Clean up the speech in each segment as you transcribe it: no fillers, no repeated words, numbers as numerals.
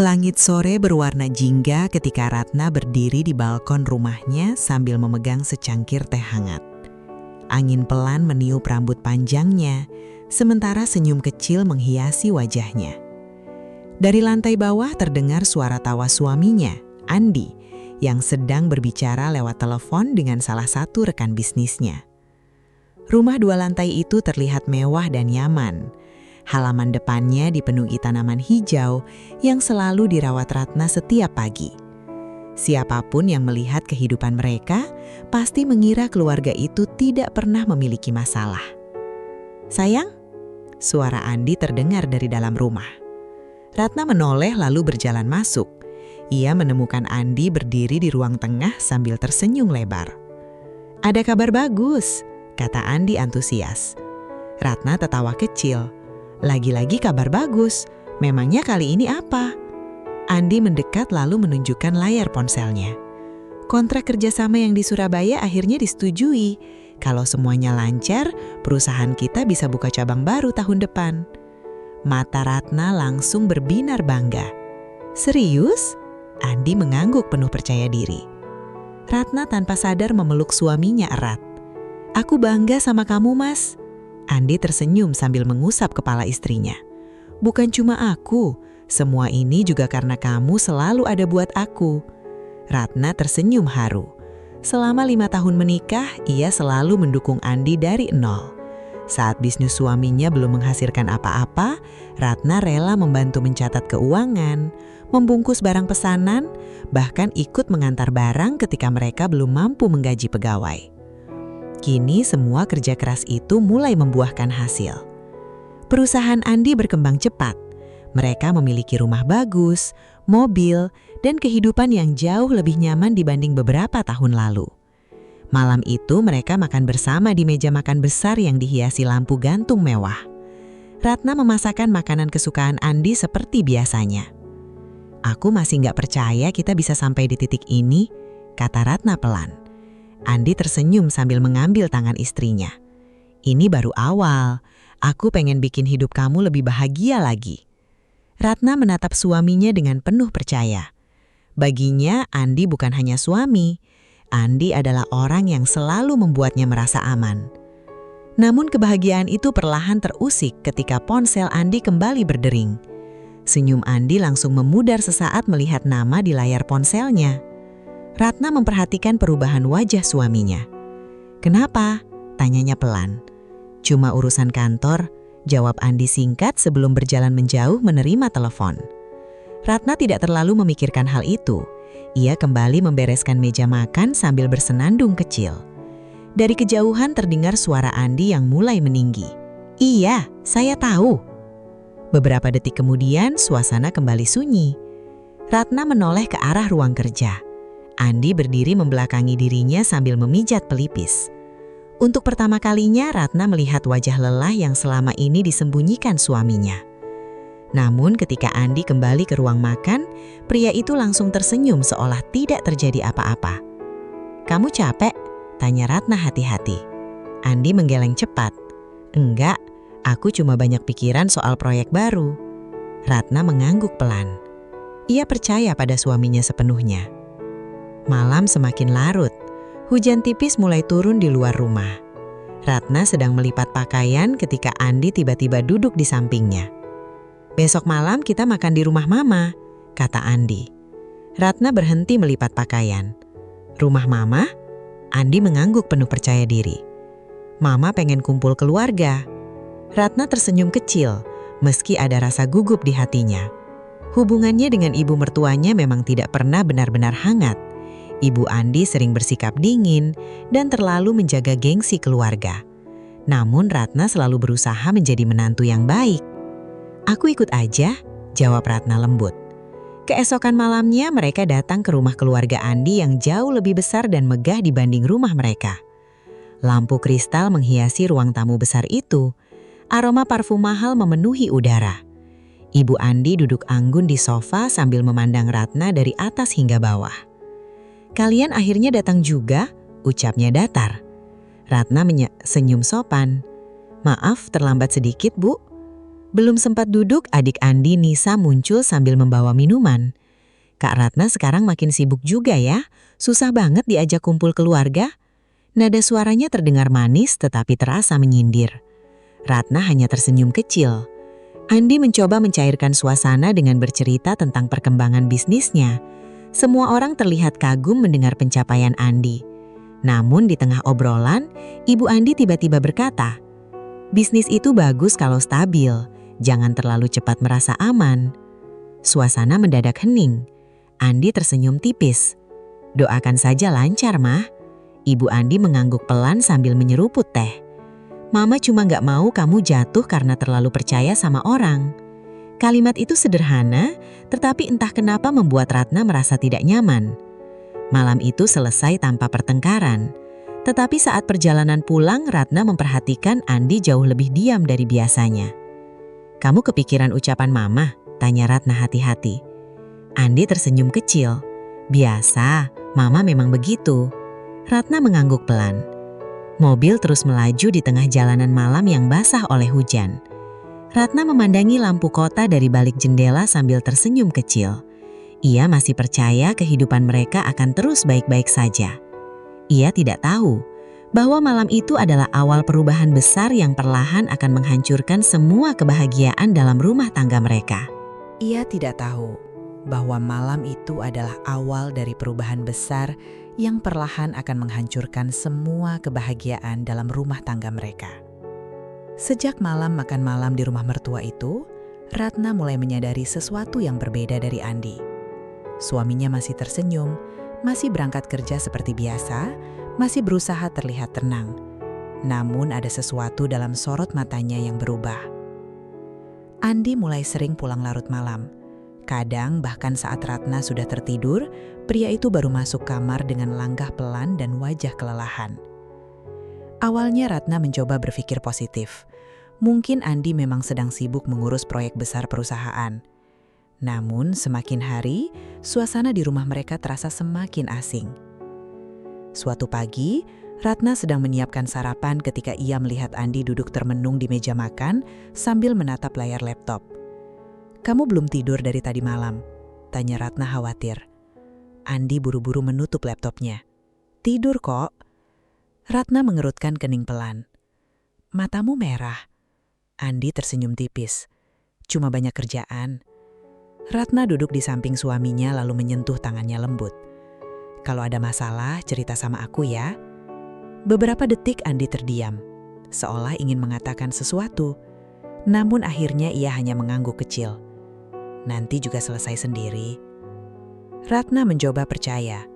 Langit sore berwarna jingga ketika Ratna berdiri di balkon rumahnya sambil memegang secangkir teh hangat. Angin pelan meniup rambut panjangnya, sementara senyum kecil menghiasi wajahnya. Dari lantai bawah terdengar suara tawa suaminya, Andi, yang sedang berbicara lewat telepon dengan salah satu rekan bisnisnya. Rumah 2 lantai itu terlihat mewah dan nyaman. Halaman depannya dipenuhi tanaman hijau yang selalu dirawat Ratna setiap pagi. Siapapun yang melihat kehidupan mereka pasti mengira keluarga itu tidak pernah memiliki masalah. "Sayang," suara Andi terdengar dari dalam rumah. Ratna menoleh lalu berjalan masuk. Ia menemukan Andi berdiri di ruang tengah sambil tersenyum lebar. "Ada kabar bagus," kata Andi antusias. Ratna tertawa kecil. "Lagi-lagi kabar bagus. Memangnya kali ini apa?" Andi mendekat lalu menunjukkan layar ponselnya. "Kontrak kerjasama yang di Surabaya akhirnya disetujui. Kalau semuanya lancar, perusahaan kita bisa buka cabang baru tahun depan." Mata Ratna langsung berbinar bangga. "Serius?" Andi mengangguk penuh percaya diri. Ratna tanpa sadar memeluk suaminya erat. "Aku bangga sama kamu, Mas." Andi tersenyum sambil mengusap kepala istrinya. "Bukan cuma aku, semua ini juga karena kamu selalu ada buat aku." Ratna tersenyum haru. Selama 5 tahun menikah, ia selalu mendukung Andi dari nol. Saat bisnis suaminya belum menghasilkan apa-apa, Ratna rela membantu mencatat keuangan, membungkus barang pesanan, bahkan ikut mengantar barang ketika mereka belum mampu menggaji pegawai. Kini semua kerja keras itu mulai membuahkan hasil. Perusahaan Andi berkembang cepat. Mereka memiliki rumah bagus, mobil, dan kehidupan yang jauh lebih nyaman dibanding beberapa tahun lalu. Malam itu mereka makan bersama di meja makan besar yang dihiasi lampu gantung mewah. Ratna memasakkan makanan kesukaan Andi seperti biasanya. "Aku masih nggak percaya kita bisa sampai di titik ini," kata Ratna pelan. Andi tersenyum sambil mengambil tangan istrinya. "Ini baru awal. Aku pengen bikin hidup kamu lebih bahagia lagi." Ratna menatap suaminya dengan penuh percaya. Baginya, Andi bukan hanya suami. Andi adalah orang yang selalu membuatnya merasa aman. Namun kebahagiaan itu perlahan terusik ketika ponsel Andi kembali berdering. Senyum Andi langsung memudar sesaat melihat nama di layar ponselnya. Ratna memperhatikan perubahan wajah suaminya. "Kenapa?" tanyanya pelan. "Cuma urusan kantor," jawab Andi singkat sebelum berjalan menjauh menerima telepon. Ratna tidak terlalu memikirkan hal itu. Ia kembali membereskan meja makan sambil bersenandung kecil. Dari kejauhan terdengar suara Andi yang mulai meninggi. "Iya, saya tahu." Beberapa detik kemudian suasana kembali sunyi. Ratna menoleh ke arah ruang kerja. Andi berdiri membelakangi dirinya sambil memijat pelipis. Untuk pertama kalinya Ratna melihat wajah lelah yang selama ini disembunyikan suaminya. Namun ketika Andi kembali ke ruang makan, pria itu langsung tersenyum seolah tidak terjadi apa-apa. "Kamu capek?" tanya Ratna hati-hati. Andi menggeleng cepat. "Enggak, aku cuma banyak pikiran soal proyek baru." Ratna mengangguk pelan. Ia percaya pada suaminya sepenuhnya. Malam semakin larut. Hujan tipis mulai turun di luar rumah. Ratna sedang melipat pakaian ketika Andi tiba-tiba duduk di sampingnya. "Besok malam kita makan di rumah Mama," kata Andi. Ratna berhenti melipat pakaian. "Rumah Mama?" Andi mengangguk penuh percaya diri. "Mama pengen kumpul keluarga." Ratna tersenyum kecil, meski ada rasa gugup di hatinya. Hubungannya dengan ibu mertuanya memang tidak pernah benar-benar hangat. Ibu Andi sering bersikap dingin dan terlalu menjaga gengsi keluarga. Namun Ratna selalu berusaha menjadi menantu yang baik. "Aku ikut aja," jawab Ratna lembut. Keesokan malamnya mereka datang ke rumah keluarga Andi yang jauh lebih besar dan megah dibanding rumah mereka. Lampu kristal menghiasi ruang tamu besar itu. Aroma parfum mahal memenuhi udara. Ibu Andi duduk anggun di sofa sambil memandang Ratna dari atas hingga bawah. "Kalian akhirnya datang juga," ucapnya datar. Ratna senyum sopan. "Maaf terlambat sedikit, Bu." Belum sempat duduk, adik Andi, Nisa, muncul sambil membawa minuman. Kak Ratna sekarang makin sibuk juga ya. Susah banget diajak kumpul keluarga. Nada suaranya terdengar manis tetapi terasa menyindir. Ratna hanya tersenyum kecil. Andi mencoba mencairkan suasana dengan bercerita tentang perkembangan bisnisnya. Semua orang terlihat kagum mendengar pencapaian Andi. Namun di tengah obrolan, Ibu Andi tiba-tiba berkata, "Bisnis itu bagus kalau stabil, jangan terlalu cepat merasa aman." Suasana mendadak hening. Andi tersenyum tipis. "Doakan saja lancar, Mah." Ibu Andi mengangguk pelan sambil menyeruput teh. "Mama cuma gak mau kamu jatuh karena terlalu percaya sama orang." Kalimat itu sederhana, tetapi entah kenapa membuat Ratna merasa tidak nyaman. Malam itu selesai tanpa pertengkaran. Tetapi saat perjalanan pulang, Ratna memperhatikan Andi jauh lebih diam dari biasanya. "Kamu kepikiran ucapan Mama?" tanya Ratna hati-hati. Andi tersenyum kecil. "Biasa, Mama memang begitu." Ratna mengangguk pelan. Mobil terus melaju di tengah jalanan malam yang basah oleh hujan. Ratna memandangi lampu kota dari balik jendela sambil tersenyum kecil. Ia masih percaya kehidupan mereka akan terus baik-baik saja. Ia tidak tahu bahwa malam itu adalah awal perubahan besar yang perlahan akan menghancurkan semua kebahagiaan dalam rumah tangga mereka. Ia tidak tahu bahwa malam itu adalah awal dari perubahan besar yang perlahan akan menghancurkan semua kebahagiaan dalam rumah tangga mereka. Sejak malam makan malam di rumah mertua itu, Ratna mulai menyadari sesuatu yang berbeda dari Andi. Suaminya masih tersenyum, masih berangkat kerja seperti biasa, masih berusaha terlihat tenang. Namun ada sesuatu dalam sorot matanya yang berubah. Andi mulai sering pulang larut malam. Kadang bahkan saat Ratna sudah tertidur, pria itu baru masuk kamar dengan langkah pelan dan wajah kelelahan. Awalnya Ratna mencoba berpikir positif. Mungkin Andi memang sedang sibuk mengurus proyek besar perusahaan. Namun semakin hari, suasana di rumah mereka terasa semakin asing. Suatu pagi, Ratna sedang menyiapkan sarapan ketika ia melihat Andi duduk termenung di meja makan sambil menatap layar laptop. "Kamu belum tidur dari tadi malam?" tanya Ratna khawatir. Andi buru-buru menutup laptopnya. "Tidur kok." Ratna mengerutkan kening pelan. "Matamu merah." Andi tersenyum tipis. "Cuma banyak kerjaan." Ratna duduk di samping suaminya lalu menyentuh tangannya lembut. "Kalau ada masalah, cerita sama aku ya." Beberapa detik Andi terdiam, seolah ingin mengatakan sesuatu. Namun akhirnya ia hanya mengangguk kecil. "Nanti juga selesai sendiri." Ratna mencoba percaya.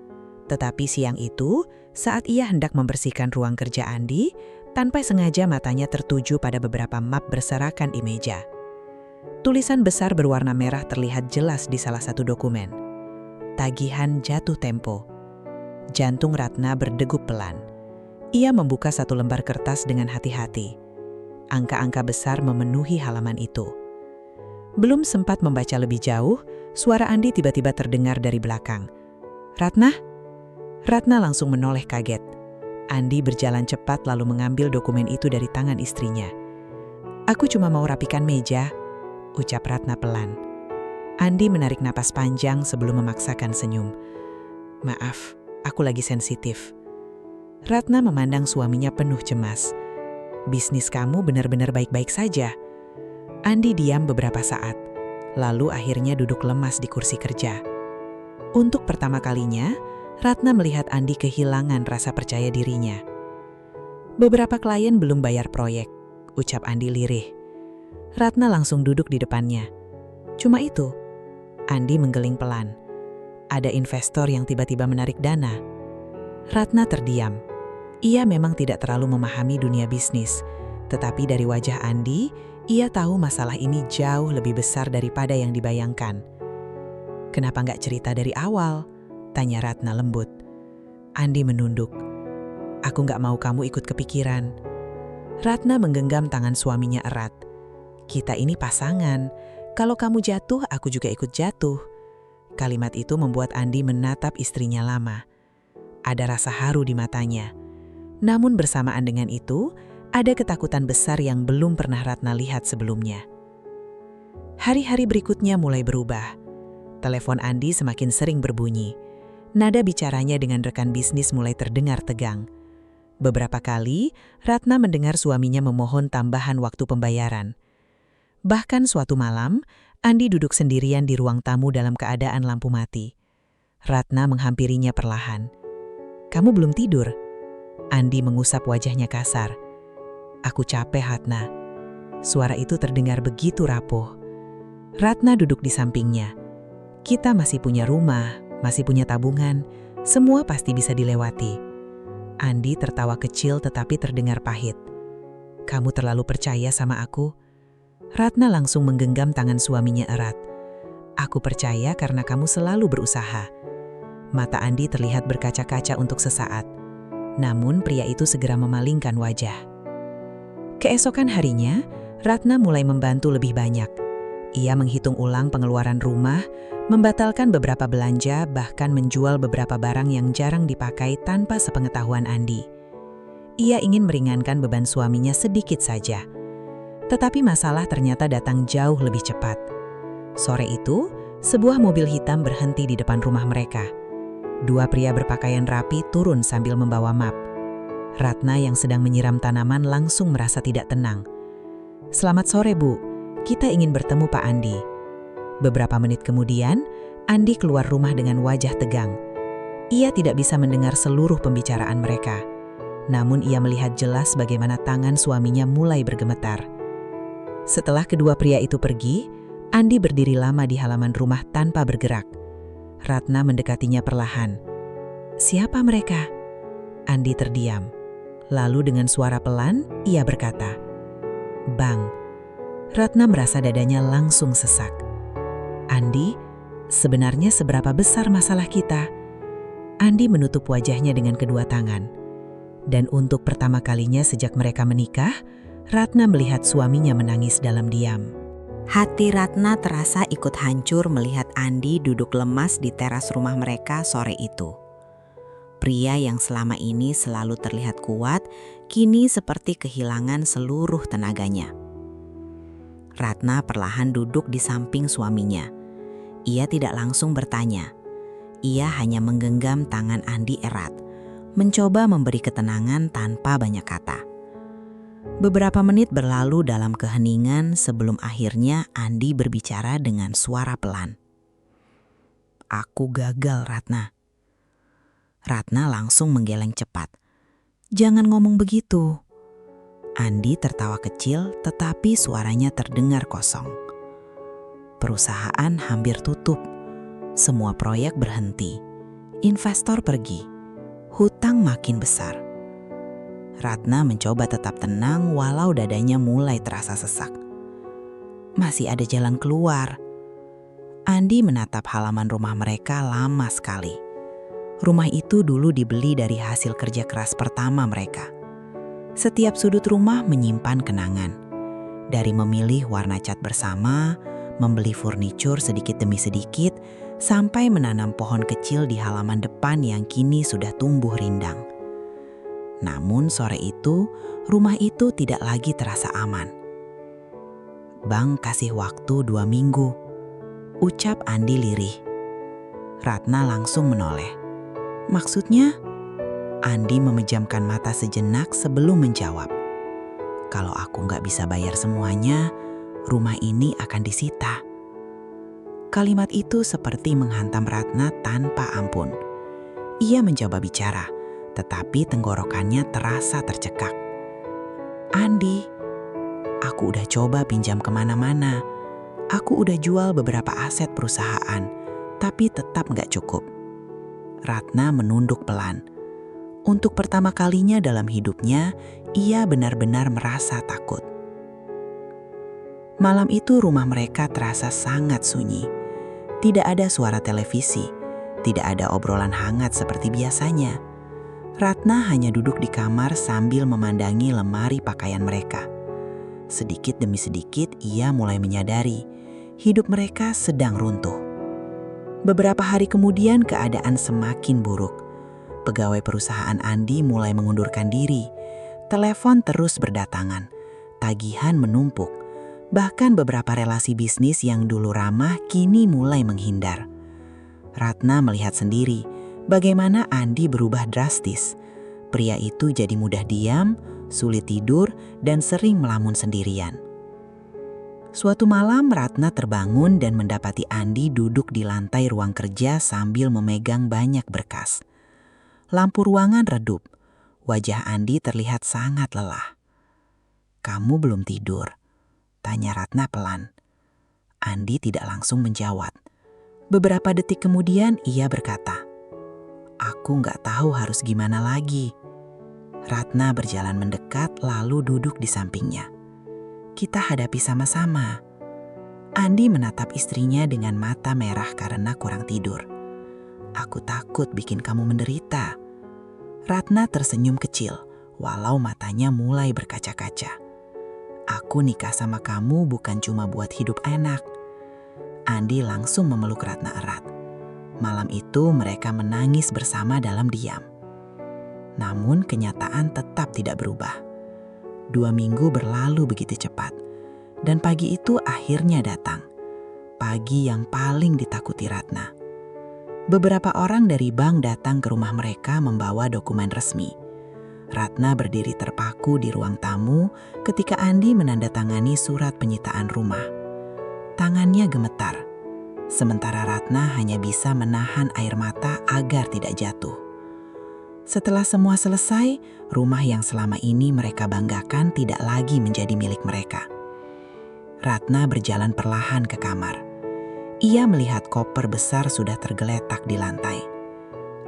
Tetapi siang itu, saat ia hendak membersihkan ruang kerja Andi, tanpa sengaja matanya tertuju pada beberapa map berserakan di meja. Tulisan besar berwarna merah terlihat jelas di salah satu dokumen. "Tagihan jatuh tempo." Jantung Ratna berdegup pelan. Ia membuka satu lembar kertas dengan hati-hati. Angka-angka besar memenuhi halaman itu. Belum sempat membaca lebih jauh, suara Andi tiba-tiba terdengar dari belakang. "Ratna?" Ratna langsung menoleh kaget. Andi berjalan cepat lalu mengambil dokumen itu dari tangan istrinya. "Aku cuma mau rapikan meja," ucap Ratna pelan. Andi menarik napas panjang sebelum memaksakan senyum. "Maaf, aku lagi sensitif." Ratna memandang suaminya penuh cemas. "Bisnis kamu benar-benar baik-baik saja." Andi diam beberapa saat, lalu akhirnya duduk lemas di kursi kerja. Untuk pertama kalinya, Ratna melihat Andi kehilangan rasa percaya dirinya. "Beberapa klien belum bayar proyek," ucap Andi lirih. Ratna langsung duduk di depannya. "Cuma itu?" Andi menggeling pelan. "Ada investor yang tiba-tiba menarik dana." Ratna terdiam. Ia memang tidak terlalu memahami dunia bisnis, tetapi dari wajah Andi, ia tahu masalah ini jauh lebih besar daripada yang dibayangkan. "Kenapa nggak cerita dari awal?" tanya Ratna lembut. Andi menunduk. "Aku nggak mau kamu ikut kepikiran." Ratna menggenggam tangan suaminya erat. "Kita ini pasangan. Kalau kamu jatuh, aku juga ikut jatuh." Kalimat itu membuat Andi menatap istrinya lama. Ada rasa haru di matanya. Namun bersamaan dengan itu, ada ketakutan besar yang belum pernah Ratna lihat sebelumnya. Hari-hari berikutnya mulai berubah. Telepon Andi semakin sering berbunyi. Nada bicaranya dengan rekan bisnis mulai terdengar tegang. Beberapa kali, Ratna mendengar suaminya memohon tambahan waktu pembayaran. Bahkan suatu malam, Andi duduk sendirian di ruang tamu dalam keadaan lampu mati. Ratna menghampirinya perlahan. "Kamu belum tidur?" Andi mengusap wajahnya kasar. "Aku capek, Ratna." Suara itu terdengar begitu rapuh. Ratna duduk di sampingnya. "Kita masih punya rumah, masih punya tabungan, semua pasti bisa dilewati." Andi tertawa kecil tetapi terdengar pahit. "Kamu terlalu percaya sama aku?" Ratna langsung menggenggam tangan suaminya erat. "Aku percaya karena kamu selalu berusaha." Mata Andi terlihat berkaca-kaca untuk sesaat. Namun pria itu segera memalingkan wajah. Keesokan harinya, Ratna mulai membantu lebih banyak. Ia menghitung ulang pengeluaran rumah, membatalkan beberapa belanja, bahkan menjual beberapa barang yang jarang dipakai tanpa sepengetahuan Andi. Ia ingin meringankan beban suaminya sedikit saja. Tetapi masalah ternyata datang jauh lebih cepat. Sore itu, sebuah mobil hitam berhenti di depan rumah mereka. Dua pria berpakaian rapi turun sambil membawa map. Ratna yang sedang menyiram tanaman langsung merasa tidak tenang. "Selamat sore, Bu. Kita ingin bertemu Pak Andi." Beberapa menit kemudian, Andi keluar rumah dengan wajah tegang. Ia tidak bisa mendengar seluruh pembicaraan mereka. Namun ia melihat jelas bagaimana tangan suaminya mulai bergemetar. Setelah kedua pria itu pergi, Andi berdiri lama di halaman rumah tanpa bergerak. Ratna mendekatinya perlahan. "Siapa mereka?" Andi terdiam. Lalu dengan suara pelan, ia berkata, "Bang." Ratna merasa dadanya langsung sesak. "Andi, sebenarnya seberapa besar masalah kita?" Andi menutup wajahnya dengan kedua tangan. Dan untuk pertama kalinya sejak mereka menikah, Ratna melihat suaminya menangis dalam diam. Hati Ratna terasa ikut hancur melihat Andi duduk lemas di teras rumah mereka sore itu. Pria yang selama ini selalu terlihat kuat, kini seperti kehilangan seluruh tenaganya. Ratna perlahan duduk di samping suaminya. Ia tidak langsung bertanya. Ia hanya menggenggam tangan Andi erat, mencoba memberi ketenangan tanpa banyak kata. Beberapa menit berlalu dalam keheningan sebelum akhirnya Andi berbicara dengan suara pelan. "Aku gagal, Ratna." Ratna langsung menggeleng cepat. "Jangan ngomong begitu." Andi tertawa kecil tetapi suaranya terdengar kosong. "Perusahaan hampir tutup. Semua proyek berhenti. Investor pergi. Hutang makin besar." Ratna mencoba tetap tenang walau dadanya mulai terasa sesak. "Masih ada jalan keluar." Andi menatap halaman rumah mereka lama sekali. Rumah itu dulu dibeli dari hasil kerja keras pertama mereka. Setiap sudut rumah menyimpan kenangan. Dari memilih warna cat bersama, membeli furnitur sedikit demi sedikit, sampai menanam pohon kecil di halaman depan yang kini sudah tumbuh rindang. Namun sore itu, rumah itu tidak lagi terasa aman. "Bang kasih waktu 2 minggu, ucap Andi lirih. Ratna langsung menoleh. "Maksudnya?" Andi memejamkan mata sejenak sebelum menjawab. "Kalau aku nggak bisa bayar semuanya, rumah ini akan disita." Kalimat itu seperti menghantam Ratna tanpa ampun. Ia mencoba bicara, tetapi tenggorokannya terasa tercekak. "Andi, aku udah coba pinjam kemana-mana. Aku udah jual beberapa aset perusahaan, tapi tetap nggak cukup." Ratna menunduk pelan. Untuk pertama kalinya dalam hidupnya, ia benar-benar merasa takut. Malam itu rumah mereka terasa sangat sunyi. Tidak ada suara televisi, tidak ada obrolan hangat seperti biasanya. Ratna hanya duduk di kamar sambil memandangi lemari pakaian mereka. Sedikit demi sedikit ia mulai menyadari, hidup mereka sedang runtuh. Beberapa hari kemudian keadaan semakin buruk. Pegawai perusahaan Andi mulai mengundurkan diri. Telepon terus berdatangan. Tagihan menumpuk. Bahkan beberapa relasi bisnis yang dulu ramah kini mulai menghindar. Ratna melihat sendiri bagaimana Andi berubah drastis. Pria itu jadi mudah diam, sulit tidur, dan sering melamun sendirian. Suatu malam Ratna terbangun dan mendapati Andi duduk di lantai ruang kerja sambil memegang banyak berkas. Lampu ruangan redup. Wajah Andi terlihat sangat lelah. "Kamu belum tidur?" tanya Ratna pelan. Andi tidak langsung menjawab. Beberapa detik kemudian ia berkata, "Aku nggak tahu harus gimana lagi." Ratna berjalan mendekat lalu duduk di sampingnya. "Kita hadapi sama-sama." Andi menatap istrinya dengan mata merah karena kurang tidur. "Aku takut bikin kamu menderita." Ratna tersenyum kecil, walau matanya mulai berkaca-kaca. "Aku nikah sama kamu bukan cuma buat hidup enak." Andi langsung memeluk Ratna erat. Malam itu mereka menangis bersama dalam diam. Namun kenyataan tetap tidak berubah. 2 minggu berlalu begitu cepat. Dan pagi itu akhirnya datang. Pagi yang paling ditakuti Ratna. Beberapa orang dari bank datang ke rumah mereka membawa dokumen resmi. Ratna berdiri terpaku di ruang tamu ketika Andi menandatangani surat penyitaan rumah. Tangannya gemetar, sementara Ratna hanya bisa menahan air mata agar tidak jatuh. Setelah semua selesai, rumah yang selama ini mereka banggakan tidak lagi menjadi milik mereka. Ratna berjalan perlahan ke kamar. Ia melihat koper besar sudah tergeletak di lantai.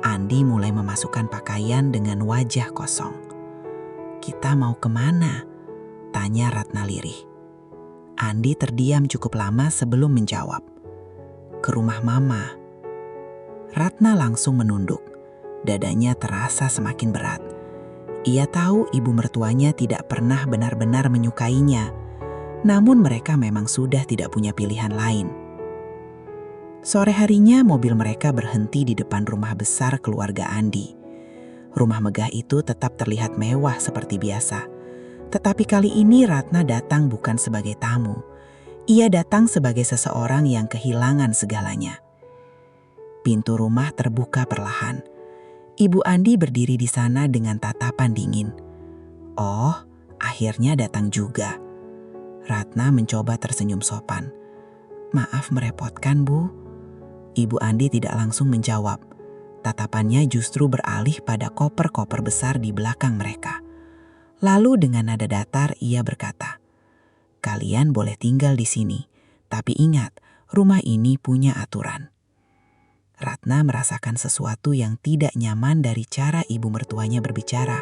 Andi mulai memasukkan pakaian dengan wajah kosong. "Kita mau kemana?" tanya Ratna lirih. Andi terdiam cukup lama sebelum menjawab. "Ke rumah Mama." Ratna langsung menunduk. Dadanya terasa semakin berat. Ia tahu ibu mertuanya tidak pernah benar-benar menyukainya, namun mereka memang sudah tidak punya pilihan lain. Sore harinya mobil mereka berhenti di depan rumah besar keluarga Andi. Rumah megah itu tetap terlihat mewah seperti biasa. Tetapi kali ini Ratna datang bukan sebagai tamu. Ia datang sebagai seseorang yang kehilangan segalanya. Pintu rumah terbuka perlahan. Ibu Andi berdiri di sana dengan tatapan dingin. "Oh, akhirnya datang juga." Ratna mencoba tersenyum sopan. "Maaf merepotkan, Bu." Ibu Andi tidak langsung menjawab. Tatapannya justru beralih pada koper-koper besar di belakang mereka. Lalu dengan nada datar ia berkata, "Kalian boleh tinggal di sini, tapi ingat, rumah ini punya aturan." Ratna merasakan sesuatu yang tidak nyaman dari cara ibu mertuanya berbicara.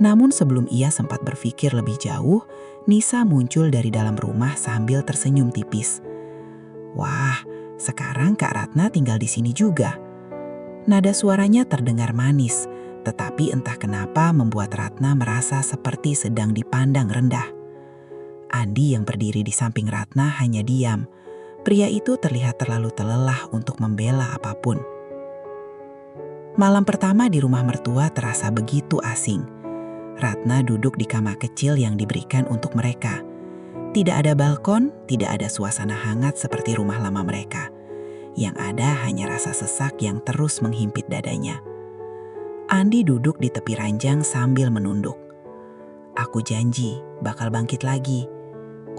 Namun sebelum ia sempat berpikir lebih jauh, Nisa muncul dari dalam rumah sambil tersenyum tipis. "Wah, sekarang Kak Ratna tinggal di sini juga." Nada suaranya terdengar manis, tetapi entah kenapa membuat Ratna merasa seperti sedang dipandang rendah. Andi yang berdiri di samping Ratna hanya diam. Pria itu terlihat terlalu terlelah untuk membela apapun. Malam pertama di rumah mertua terasa begitu asing. Ratna duduk di kamar kecil yang diberikan untuk mereka. Tidak ada balkon, tidak ada suasana hangat seperti rumah lama mereka. Yang ada hanya rasa sesak yang terus menghimpit dadanya. Andi duduk di tepi ranjang sambil menunduk. "Aku janji bakal bangkit lagi,"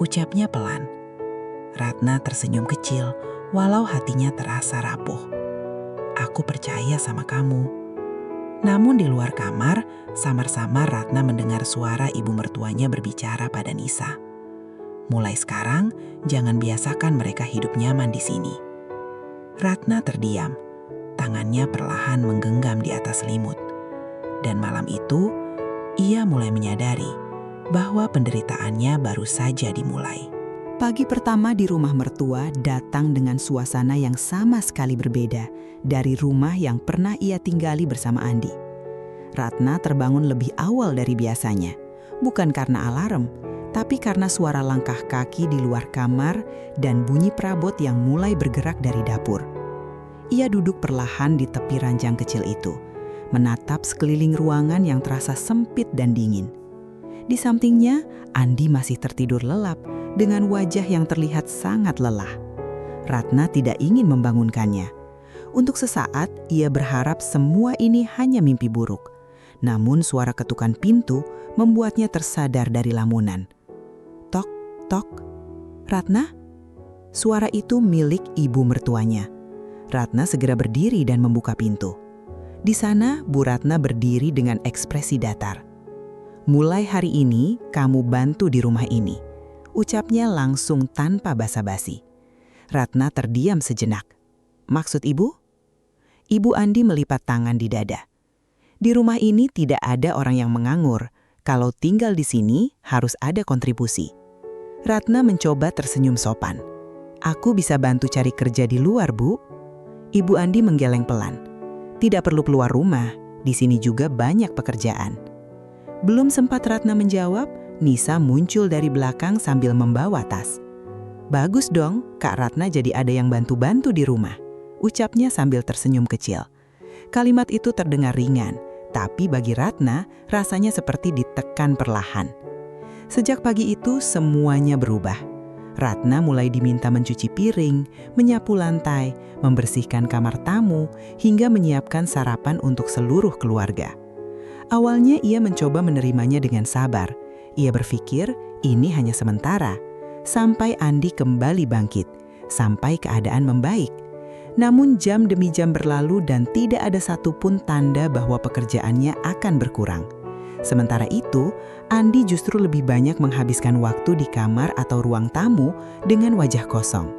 ucapnya pelan. Ratna tersenyum kecil walau hatinya terasa rapuh. "Aku percaya sama kamu." Namun di luar kamar, samar-samar Ratna mendengar suara ibu mertuanya berbicara pada Nisa. "Mulai sekarang, jangan biasakan mereka hidup nyaman di sini." Ratna terdiam, tangannya perlahan menggenggam di atas selimut. Dan malam itu, ia mulai menyadari bahwa penderitaannya baru saja dimulai. Pagi pertama di rumah mertua datang dengan suasana yang sama sekali berbeda dari rumah yang pernah ia tinggali bersama Andi. Ratna terbangun lebih awal dari biasanya, bukan karena alarm, tapi karena suara langkah kaki di luar kamar dan bunyi perabot yang mulai bergerak dari dapur. Ia duduk perlahan di tepi ranjang kecil itu, menatap sekeliling ruangan yang terasa sempit dan dingin. Di sampingnya, Andi masih tertidur lelap dengan wajah yang terlihat sangat lelah. Ratna tidak ingin membangunkannya. Untuk sesaat, ia berharap semua ini hanya mimpi buruk. Namun suara ketukan pintu membuatnya tersadar dari lamunan. Tok, tok. Ratna? Suara itu milik ibu mertuanya. Ratna segera berdiri dan membuka pintu. Di sana, Bu Ratna berdiri dengan ekspresi datar. "Mulai hari ini, kamu bantu di rumah ini," ucapnya langsung tanpa basa-basi. Ratna terdiam sejenak. "Maksud ibu?" Ibu Andi melipat tangan di dada. "Di rumah ini tidak ada orang yang menganggur. Kalau tinggal di sini, harus ada kontribusi." Ratna mencoba tersenyum sopan. "Aku bisa bantu cari kerja di luar, Bu." Ibu Andi menggeleng pelan. "Tidak perlu keluar rumah, di sini juga banyak pekerjaan." Belum sempat Ratna menjawab, Nisa muncul dari belakang sambil membawa tas. "Bagus dong, Kak Ratna jadi ada yang bantu-bantu di rumah," ucapnya sambil tersenyum kecil. Kalimat itu terdengar ringan, tapi bagi Ratna rasanya seperti ditekan perlahan. Sejak pagi itu semuanya berubah. Ratna mulai diminta mencuci piring, menyapu lantai, membersihkan kamar tamu, hingga menyiapkan sarapan untuk seluruh keluarga. Awalnya ia mencoba menerimanya dengan sabar. Ia berpikir ini hanya sementara, sampai Andi kembali bangkit, sampai keadaan membaik. Namun jam demi jam berlalu dan tidak ada satupun tanda bahwa pekerjaannya akan berkurang. Sementara itu, Andi justru lebih banyak menghabiskan waktu di kamar atau ruang tamu dengan wajah kosong.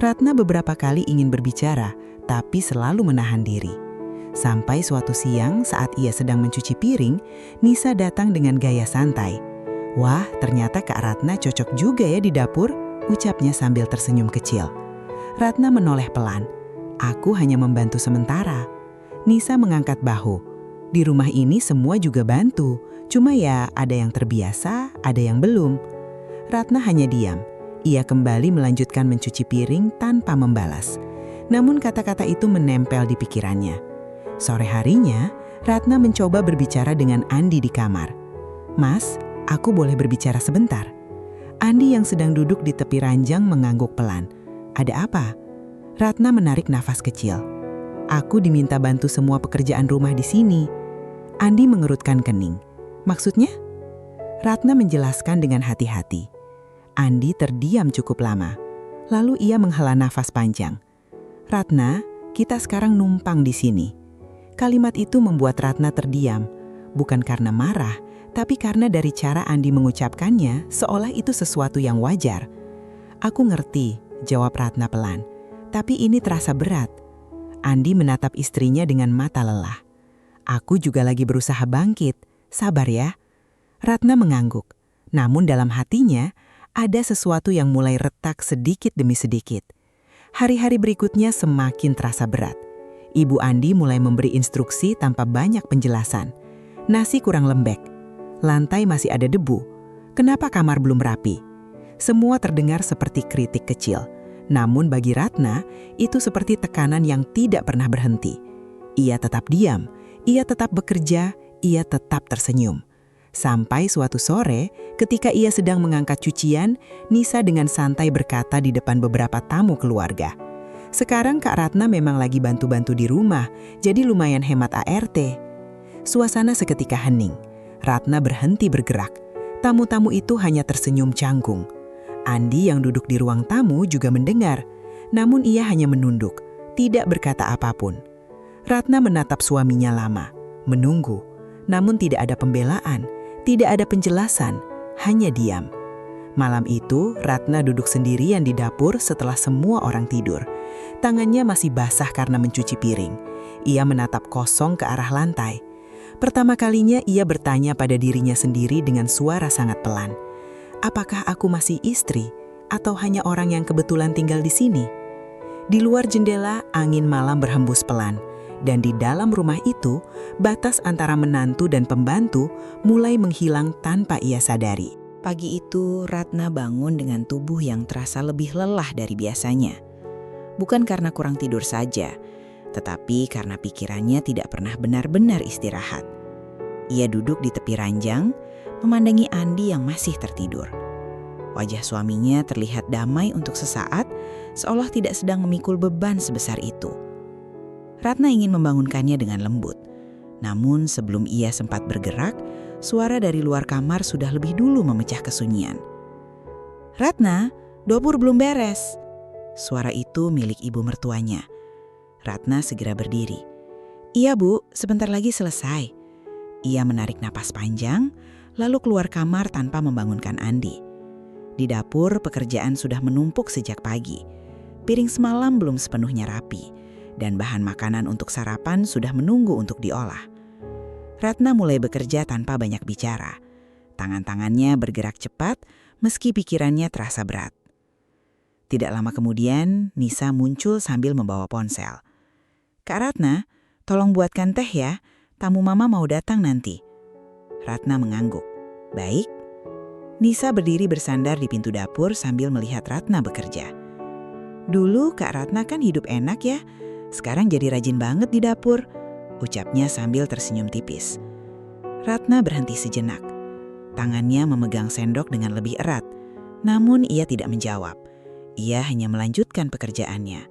Ratna beberapa kali ingin berbicara, tapi selalu menahan diri. Sampai suatu siang saat ia sedang mencuci piring, Nisa datang dengan gaya santai. "Wah, ternyata Kak Ratna cocok juga ya di dapur," ucapnya sambil tersenyum kecil. Ratna menoleh pelan. "Aku hanya membantu sementara." Nisa mengangkat bahu. "Di rumah ini semua juga bantu, cuma ya ada yang terbiasa, ada yang belum." Ratna hanya diam. Ia kembali melanjutkan mencuci piring tanpa membalas. Namun kata-kata itu menempel di pikirannya. Sore harinya, Ratna mencoba berbicara dengan Andi di kamar. "Mas, aku boleh berbicara sebentar?" Andi yang sedang duduk di tepi ranjang mengangguk pelan. "Ada apa?" Ratna menarik nafas kecil. "Aku diminta bantu semua pekerjaan rumah di sini." Andi mengerutkan kening. "Maksudnya?" Ratna menjelaskan dengan hati-hati. Andi terdiam cukup lama. Lalu ia menghela nafas panjang. "Ratna, kita sekarang numpang di sini." Kalimat itu membuat Ratna terdiam, bukan karena marah, tapi karena dari cara Andi mengucapkannya seolah itu sesuatu yang wajar. "Aku ngerti," jawab Ratna pelan, "tapi ini terasa berat." Andi menatap istrinya dengan mata lelah. "Aku juga lagi berusaha bangkit, sabar ya." Ratna mengangguk, namun dalam hatinya ada sesuatu yang mulai retak sedikit demi sedikit. Hari-hari berikutnya semakin terasa berat. Ibu Andi mulai memberi instruksi tanpa banyak penjelasan. Nasi kurang lembek, lantai masih ada debu, kenapa kamar belum rapi? Semua terdengar seperti kritik kecil. Namun bagi Ratna, itu seperti tekanan yang tidak pernah berhenti. Ia tetap diam, ia tetap bekerja, ia tetap tersenyum. Sampai suatu sore, ketika ia sedang mengangkat cucian, Nisa dengan santai berkata di depan beberapa tamu keluarga, "Sekarang Kak Ratna memang lagi bantu-bantu di rumah, jadi lumayan hemat ART." Suasana seketika hening. Ratna berhenti bergerak. Tamu-tamu itu hanya tersenyum canggung. Andi yang duduk di ruang tamu juga mendengar, namun ia hanya menunduk, tidak berkata apapun. Ratna menatap suaminya lama, menunggu, namun tidak ada pembelaan, tidak ada penjelasan, hanya diam. Malam itu, Ratna duduk sendirian di dapur setelah semua orang tidur. Tangannya masih basah karena mencuci piring. Ia menatap kosong ke arah lantai. Pertama kalinya ia bertanya pada dirinya sendiri dengan suara sangat pelan. Apakah aku masih istri atau hanya orang yang kebetulan tinggal di sini? Di luar jendela, angin malam berhembus pelan. Dan di dalam rumah itu, batas antara menantu dan pembantu mulai menghilang tanpa ia sadari. Pagi itu, Ratna bangun dengan tubuh yang terasa lebih lelah dari biasanya. Bukan karena kurang tidur saja, tetapi karena pikirannya tidak pernah benar-benar istirahat. Ia duduk di tepi ranjang, memandangi Andi yang masih tertidur. Wajah suaminya terlihat damai untuk sesaat, seolah tidak sedang memikul beban sebesar itu. Ratna ingin membangunkannya dengan lembut. Namun sebelum ia sempat bergerak, suara dari luar kamar sudah lebih dulu memecah kesunyian. "Ratna, dapur belum beres." Suara itu milik ibu mertuanya. Ratna segera berdiri. "Iya Bu, sebentar lagi selesai." Ia menarik napas panjang, lalu keluar kamar tanpa membangunkan Andi. Di dapur, pekerjaan sudah menumpuk sejak pagi. Piring semalam belum sepenuhnya rapi, dan bahan makanan untuk sarapan sudah menunggu untuk diolah. Ratna mulai bekerja tanpa banyak bicara. Tangan-tangannya bergerak cepat, meski pikirannya terasa berat. Tidak lama kemudian, Nisa muncul sambil membawa ponsel. "Kak Ratna, tolong buatkan teh ya, tamu mama mau datang nanti." Ratna mengangguk. "Baik." Nisa berdiri bersandar di pintu dapur sambil melihat Ratna bekerja. "Dulu Kak Ratna kan hidup enak ya, sekarang jadi rajin banget di dapur," ucapnya sambil tersenyum tipis. Ratna berhenti sejenak. Tangannya memegang sendok dengan lebih erat, namun ia tidak menjawab. Ia hanya melanjutkan pekerjaannya.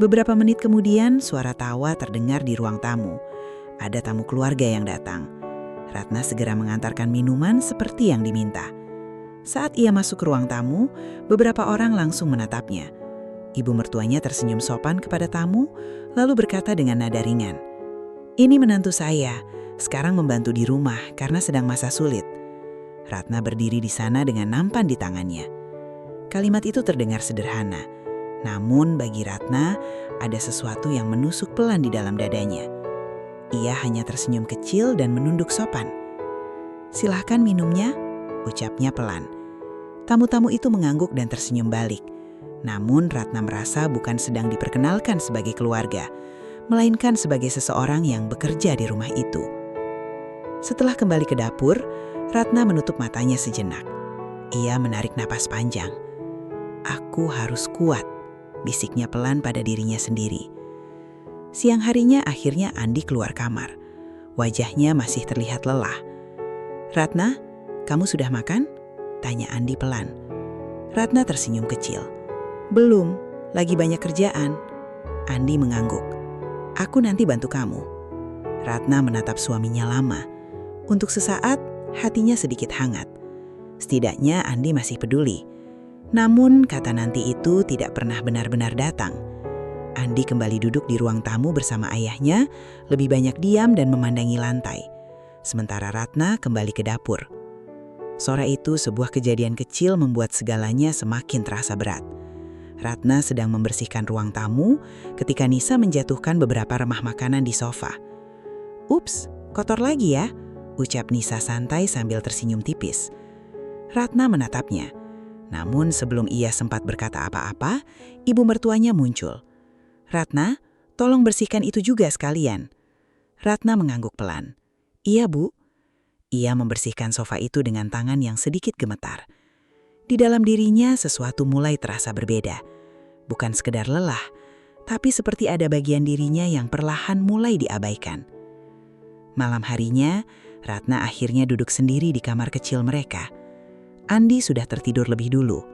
Beberapa menit kemudian, suara tawa terdengar di ruang tamu. Ada tamu keluarga yang datang. Ratna segera mengantarkan minuman seperti yang diminta. Saat ia masuk ke ruang tamu, beberapa orang langsung menatapnya. Ibu mertuanya tersenyum sopan kepada tamu, lalu berkata dengan nada ringan, "Ini menantu saya, sekarang membantu di rumah karena sedang masa sulit." Ratna berdiri di sana dengan nampan di tangannya. Kalimat itu terdengar sederhana, namun bagi Ratna ada sesuatu yang menusuk pelan di dalam dadanya. Ia hanya tersenyum kecil dan menunduk sopan. "Silahkan minumnya," ucapnya pelan. Tamu-tamu itu mengangguk dan tersenyum balik. Namun Ratna merasa bukan sedang diperkenalkan sebagai keluarga, melainkan sebagai seseorang yang bekerja di rumah itu. Setelah kembali ke dapur, Ratna menutup matanya sejenak. Ia menarik napas panjang. "Aku harus kuat," bisiknya pelan pada dirinya sendiri. Siang harinya akhirnya Andi keluar kamar. Wajahnya masih terlihat lelah. "Ratna, kamu sudah makan?" tanya Andi pelan. Ratna tersenyum kecil. "Belum, lagi banyak kerjaan." Andi mengangguk. "Aku nanti bantu kamu." Ratna menatap suaminya lama. Untuk sesaat, hatinya sedikit hangat. Setidaknya Andi masih peduli. Namun kata nanti itu tidak pernah benar-benar datang. Andi kembali duduk di ruang tamu bersama ayahnya, lebih banyak diam dan memandangi lantai. Sementara Ratna kembali ke dapur. Sore itu sebuah kejadian kecil membuat segalanya semakin terasa berat. Ratna sedang membersihkan ruang tamu ketika Nisa menjatuhkan beberapa remah makanan di sofa. "Ups, kotor lagi ya," ucap Nisa santai sambil tersenyum tipis. Ratna menatapnya. Namun sebelum ia sempat berkata apa-apa, ibu mertuanya muncul. "Ratna, tolong bersihkan itu juga sekalian." Ratna mengangguk pelan. "Iya, Bu." Ia membersihkan sofa itu dengan tangan yang sedikit gemetar. Di dalam dirinya sesuatu mulai terasa berbeda. Bukan sekedar lelah, tapi seperti ada bagian dirinya yang perlahan mulai diabaikan. Malam harinya, Ratna akhirnya duduk sendiri di kamar kecil mereka. Andi sudah tertidur lebih dulu.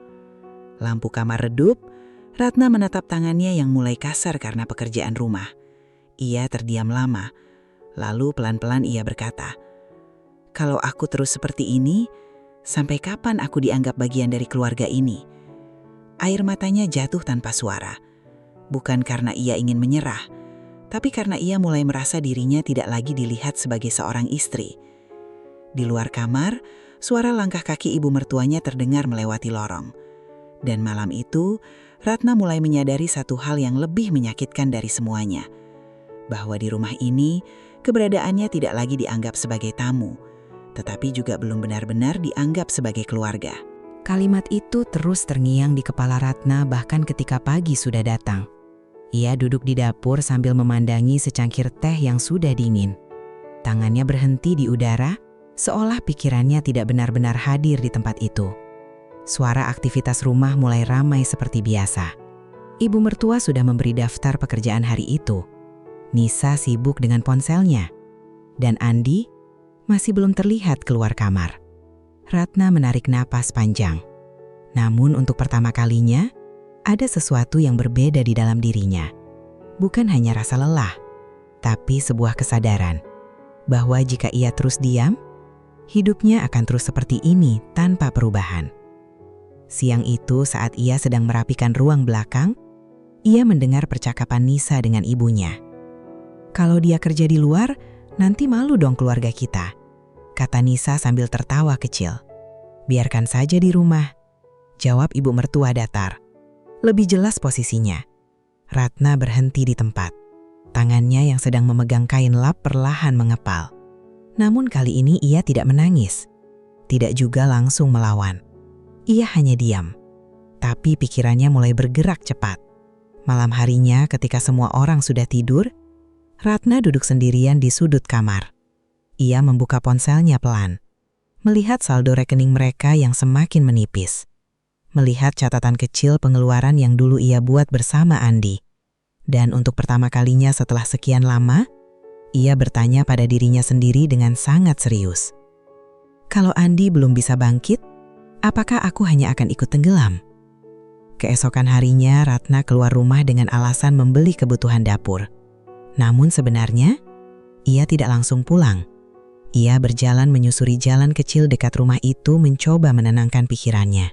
Lampu kamar redup, Ratna menatap tangannya yang mulai kasar karena pekerjaan rumah. Ia terdiam lama, lalu pelan-pelan ia berkata, "Kalau aku terus seperti ini, sampai kapan aku dianggap bagian dari keluarga ini?" Air matanya jatuh tanpa suara. Bukan karena ia ingin menyerah, tapi karena ia mulai merasa dirinya tidak lagi dilihat sebagai seorang istri. Di luar kamar, suara langkah kaki ibu mertuanya terdengar melewati lorong. Dan malam itu, Ratna mulai menyadari satu hal yang lebih menyakitkan dari semuanya. Bahwa di rumah ini, keberadaannya tidak lagi dianggap sebagai tamu, tetapi juga belum benar-benar dianggap sebagai keluarga. Kalimat itu terus terngiang di kepala Ratna bahkan ketika pagi sudah datang. Ia duduk di dapur sambil memandangi secangkir teh yang sudah dingin. Tangannya berhenti di udara, seolah pikirannya tidak benar-benar hadir di tempat itu. Suara aktivitas rumah mulai ramai seperti biasa. Ibu mertua sudah memberi daftar pekerjaan hari itu. Nisa sibuk dengan ponselnya. Dan Andi masih belum terlihat keluar kamar. Ratna menarik napas panjang. Namun untuk pertama kalinya, ada sesuatu yang berbeda di dalam dirinya. Bukan hanya rasa lelah, tapi sebuah kesadaran bahwa jika ia terus diam, hidupnya akan terus seperti ini tanpa perubahan. Siang itu saat ia sedang merapikan ruang belakang, ia mendengar percakapan Nisa dengan ibunya. "Kalau dia kerja di luar, nanti malu dong keluarga kita," kata Nisa sambil tertawa kecil. "Biarkan saja di rumah," jawab ibu mertua datar. Lebih jelas posisinya. Ratna berhenti di tempat. Tangannya yang sedang memegang kain lap perlahan mengepal. Namun kali ini ia tidak menangis. Tidak juga langsung melawan. Ia hanya diam. Tapi pikirannya mulai bergerak cepat. Malam harinya ketika semua orang sudah tidur, Ratna duduk sendirian di sudut kamar. Ia membuka ponselnya pelan. Melihat saldo rekening mereka yang semakin menipis. Melihat catatan kecil pengeluaran yang dulu ia buat bersama Andi. Dan untuk pertama kalinya setelah sekian lama, ia bertanya pada dirinya sendiri dengan sangat serius. "Kalau Andi belum bisa bangkit, apakah aku hanya akan ikut tenggelam?" Keesokan harinya, Ratna keluar rumah dengan alasan membeli kebutuhan dapur. Namun sebenarnya, ia tidak langsung pulang. Ia berjalan menyusuri jalan kecil dekat rumah itu mencoba menenangkan pikirannya.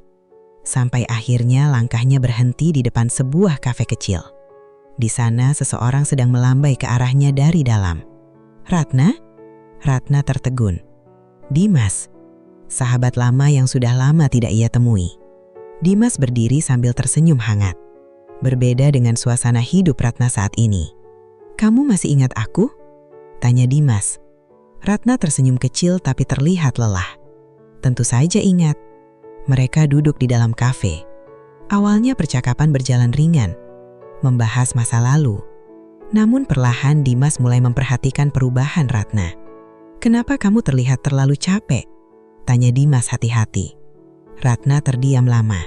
Sampai akhirnya langkahnya berhenti di depan sebuah kafe kecil. Di sana seseorang sedang melambai ke arahnya dari dalam. "Ratna?" Ratna tertegun. "Dimas." Sahabat lama yang sudah lama tidak ia temui. Dimas berdiri sambil tersenyum hangat. Berbeda dengan suasana hidup Ratna saat ini. "Kamu masih ingat aku?" tanya Dimas. Ratna tersenyum kecil tapi terlihat lelah. "Tentu saja ingat." Mereka duduk di dalam kafe. Awalnya percakapan berjalan ringan, membahas masa lalu. Namun perlahan Dimas mulai memperhatikan perubahan Ratna. "Kenapa kamu terlihat terlalu capek?" tanya Dimas hati-hati. Ratna terdiam lama.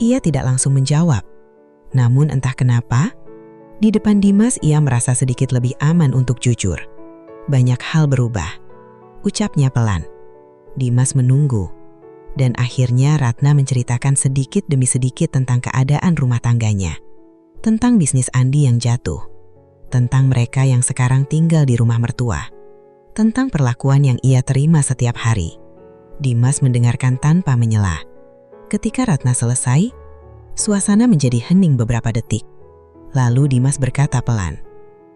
Ia tidak langsung menjawab. Namun entah kenapa, di depan Dimas ia merasa sedikit lebih aman untuk jujur. "Banyak hal berubah," ucapnya pelan. Dimas menunggu. Dan akhirnya Ratna menceritakan sedikit demi sedikit tentang keadaan rumah tangganya. Tentang bisnis Andi yang jatuh. Tentang mereka yang sekarang tinggal di rumah mertua. Tentang perlakuan yang ia terima setiap hari. Dimas mendengarkan tanpa menyela. Ketika Ratna selesai, suasana menjadi hening beberapa detik. Lalu Dimas berkata pelan,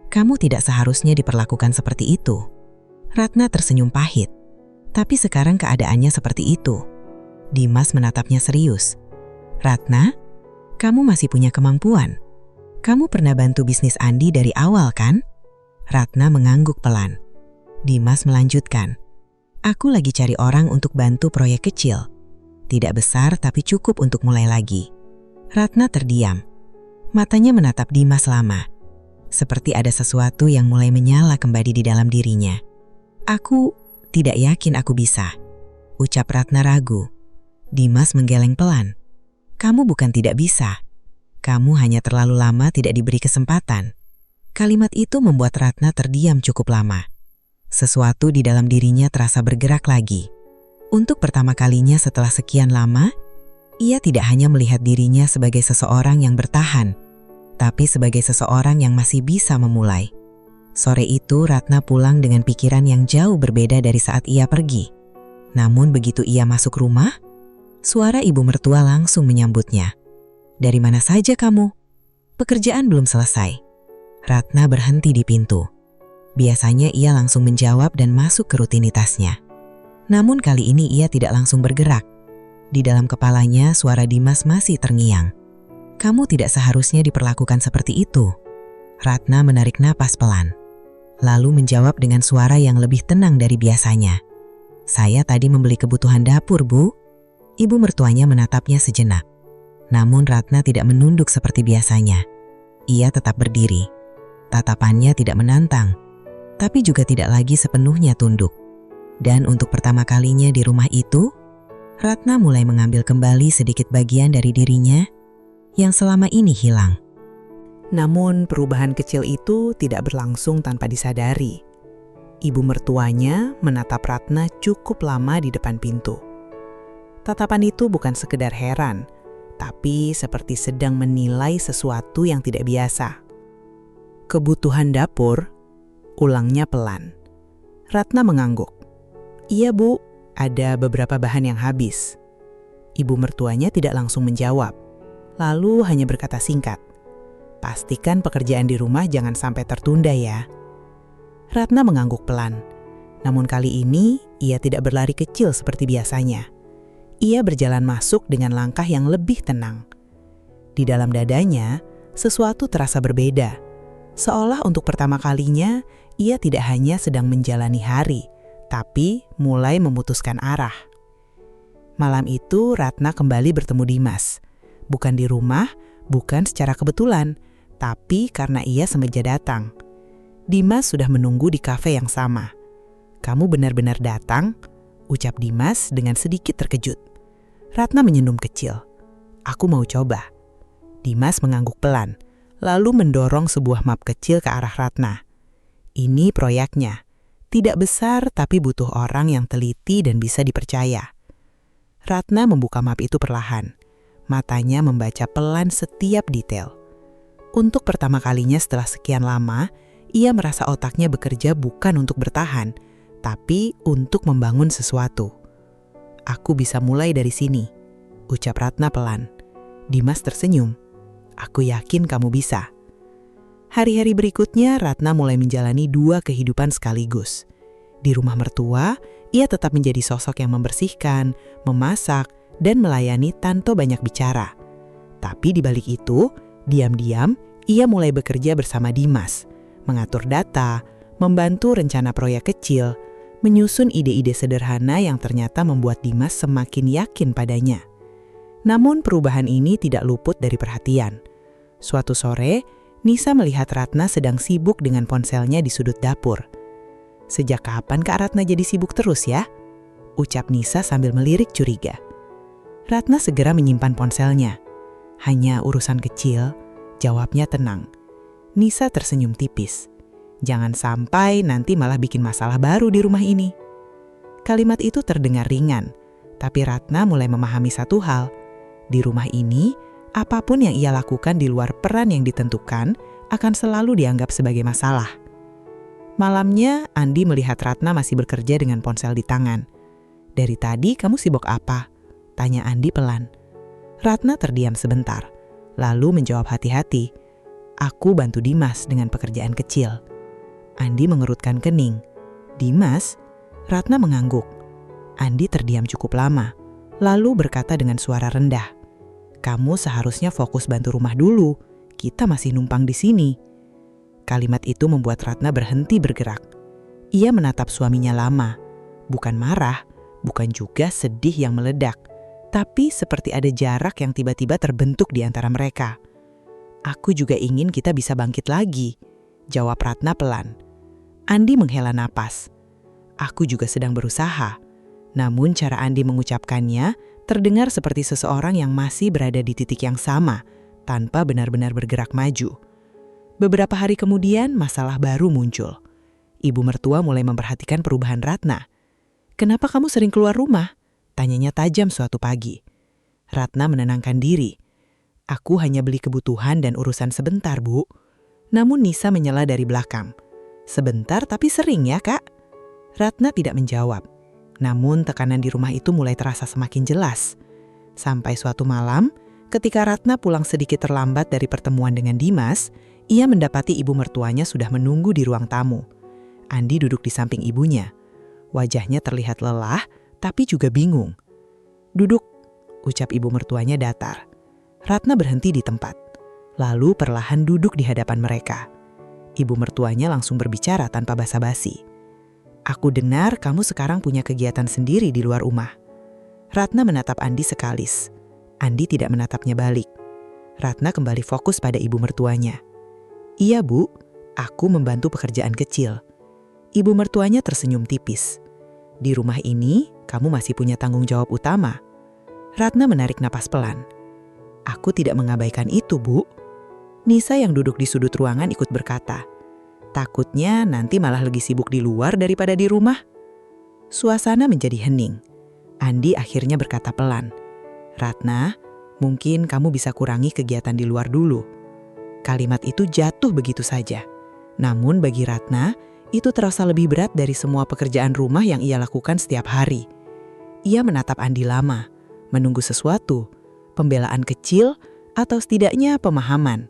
"Kamu tidak seharusnya diperlakukan seperti itu." Ratna tersenyum pahit. Tapi sekarang keadaannya seperti itu. Dimas menatapnya serius. "Ratna, kamu masih punya kemampuan. Kamu pernah bantu bisnis Andi dari awal kan?" Ratna mengangguk pelan. Dimas melanjutkan, "Aku lagi cari orang untuk bantu proyek kecil. Tidak besar tapi cukup untuk mulai lagi." Ratna terdiam. Matanya menatap Dimas lama. Seperti ada sesuatu yang mulai menyala kembali di dalam dirinya. "Aku tidak yakin aku bisa," ucap Ratna ragu. Dimas menggeleng pelan. "Kamu bukan tidak bisa. Kamu hanya terlalu lama tidak diberi kesempatan." Kalimat itu membuat Ratna terdiam cukup lama. Sesuatu di dalam dirinya terasa bergerak lagi. Untuk pertama kalinya setelah sekian lama, ia tidak hanya melihat dirinya sebagai seseorang yang bertahan, tapi sebagai seseorang yang masih bisa memulai. Sore itu Ratna pulang dengan pikiran yang jauh berbeda dari saat ia pergi. Namun begitu ia masuk rumah, suara ibu mertua langsung menyambutnya. "Dari mana saja kamu? Pekerjaan belum selesai." Ratna berhenti di pintu. Biasanya ia langsung menjawab dan masuk ke rutinitasnya. Namun kali ini ia tidak langsung bergerak. Di dalam kepalanya suara Dimas masih terngiang. "Kamu tidak seharusnya diperlakukan seperti itu." Ratna menarik napas pelan. Lalu menjawab dengan suara yang lebih tenang dari biasanya. "Saya tadi membeli kebutuhan dapur, Bu." Ibu mertuanya menatapnya sejenak. Namun Ratna tidak menunduk seperti biasanya. Ia tetap berdiri. Tatapannya tidak menantang, tapi juga tidak lagi sepenuhnya tunduk. Dan untuk pertama kalinya di rumah itu, Ratna mulai mengambil kembali sedikit bagian dari dirinya yang selama ini hilang. Namun perubahan kecil itu tidak berlangsung tanpa disadari. Ibu mertuanya menatap Ratna cukup lama di depan pintu. Tatapan itu bukan sekedar heran, tapi seperti sedang menilai sesuatu yang tidak biasa. Kebutuhan dapur, ulangnya pelan. Ratna mengangguk. Iya Bu, ada beberapa bahan yang habis. Ibu mertuanya tidak langsung menjawab, lalu hanya berkata singkat, pastikan pekerjaan di rumah jangan sampai tertunda ya. Ratna mengangguk pelan, namun kali ini ia tidak berlari kecil seperti biasanya. Ia berjalan masuk dengan langkah yang lebih tenang. Di dalam dadanya, sesuatu terasa berbeda. Seolah untuk pertama kalinya, ia tidak hanya sedang menjalani hari, tapi mulai memutuskan arah. Malam itu Ratna kembali bertemu Dimas. Bukan di rumah, bukan secara kebetulan, tapi karena ia sengaja datang. Dimas sudah menunggu di kafe yang sama. "Kamu benar-benar datang?" ucap Dimas dengan sedikit terkejut. Ratna menyenyum kecil. "Aku mau coba." Dimas mengangguk pelan, lalu mendorong sebuah map kecil ke arah Ratna. "Ini proyeknya. Tidak besar tapi butuh orang yang teliti dan bisa dipercaya." Ratna membuka map itu perlahan. Matanya membaca pelan setiap detail. Untuk pertama kalinya setelah sekian lama, ia merasa otaknya bekerja bukan untuk bertahan, tapi untuk membangun sesuatu. "Aku bisa mulai dari sini," ucap Ratna pelan. Dimas tersenyum. "Aku yakin kamu bisa." Hari-hari berikutnya, Ratna mulai menjalani dua kehidupan sekaligus. Di rumah mertua, ia tetap menjadi sosok yang membersihkan, memasak, dan melayani tanpa banyak bicara. Tapi di balik itu, diam-diam ia mulai bekerja bersama Dimas, mengatur data, membantu rencana proyek kecil, menyusun ide-ide sederhana yang ternyata membuat Dimas semakin yakin padanya. Namun perubahan ini tidak luput dari perhatian. Suatu sore, Nisa melihat Ratna sedang sibuk dengan ponselnya di sudut dapur. "Sejak kapan Kak Ratna jadi sibuk terus ya?" ucap Nisa sambil melirik curiga. Ratna segera menyimpan ponselnya. "Hanya urusan kecil," jawabnya tenang. Nisa tersenyum tipis. "Jangan sampai nanti malah bikin masalah baru di rumah ini." Kalimat itu terdengar ringan, tapi Ratna mulai memahami satu hal. Di rumah ini, apapun yang ia lakukan di luar peran yang ditentukan akan selalu dianggap sebagai masalah. Malamnya, Andi melihat Ratna masih bekerja dengan ponsel di tangan. "Dari tadi kamu sibuk apa?" tanya Andi pelan. Ratna terdiam sebentar, lalu menjawab hati-hati, "Aku bantu Dimas dengan pekerjaan kecil." Andi mengerutkan kening. "Dimas?" Ratna mengangguk. Andi terdiam cukup lama, lalu berkata dengan suara rendah, "Kamu seharusnya fokus bantu rumah dulu, kita masih numpang di sini." Kalimat itu membuat Ratna berhenti bergerak. Ia menatap suaminya lama, bukan marah, bukan juga sedih yang meledak, tapi seperti ada jarak yang tiba-tiba terbentuk di antara mereka. "Aku juga ingin kita bisa bangkit lagi," jawab Ratna pelan. Andi menghela napas. "Aku juga sedang berusaha." Namun cara Andi mengucapkannya terdengar seperti seseorang yang masih berada di titik yang sama, tanpa benar-benar bergerak maju. Beberapa hari kemudian, masalah baru muncul. Ibu mertua mulai memperhatikan perubahan Ratna. "Kenapa kamu sering keluar rumah?" tanyanya tajam suatu pagi. Ratna menenangkan diri. "Aku hanya beli kebutuhan dan urusan sebentar, Bu." Namun Nisa menyela dari belakang. "Sebentar tapi sering ya, Kak?" Ratna tidak menjawab. Namun tekanan di rumah itu mulai terasa semakin jelas. Sampai suatu malam, ketika Ratna pulang sedikit terlambat dari pertemuan dengan Dimas, ia mendapati ibu mertuanya sudah menunggu di ruang tamu. Andi duduk di samping ibunya. Wajahnya terlihat lelah, tapi juga bingung. "Duduk," ucap ibu mertuanya datar. Ratna berhenti di tempat, lalu perlahan duduk di hadapan mereka. Ibu mertuanya langsung berbicara tanpa basa-basi. "Aku dengar kamu sekarang punya kegiatan sendiri di luar rumah." Ratna menatap Andi sekalis. Andi tidak menatapnya balik. Ratna kembali fokus pada ibu mertuanya. "Iya, Bu, aku membantu pekerjaan kecil." Ibu mertuanya tersenyum tipis. "Di rumah ini, kamu masih punya tanggung jawab utama." Ratna menarik napas pelan. "Aku tidak mengabaikan itu, Bu." Nisa yang duduk di sudut ruangan ikut berkata, "Takutnya nanti malah lagi sibuk di luar daripada di rumah." Suasana menjadi hening. Andi akhirnya berkata pelan, "Ratna, mungkin kamu bisa kurangi kegiatan di luar dulu." Kalimat itu jatuh begitu saja. Namun bagi Ratna, itu terasa lebih berat dari semua pekerjaan rumah yang ia lakukan setiap hari. Ia menatap Andi lama, menunggu sesuatu, pembelaan kecil, atau setidaknya pemahaman.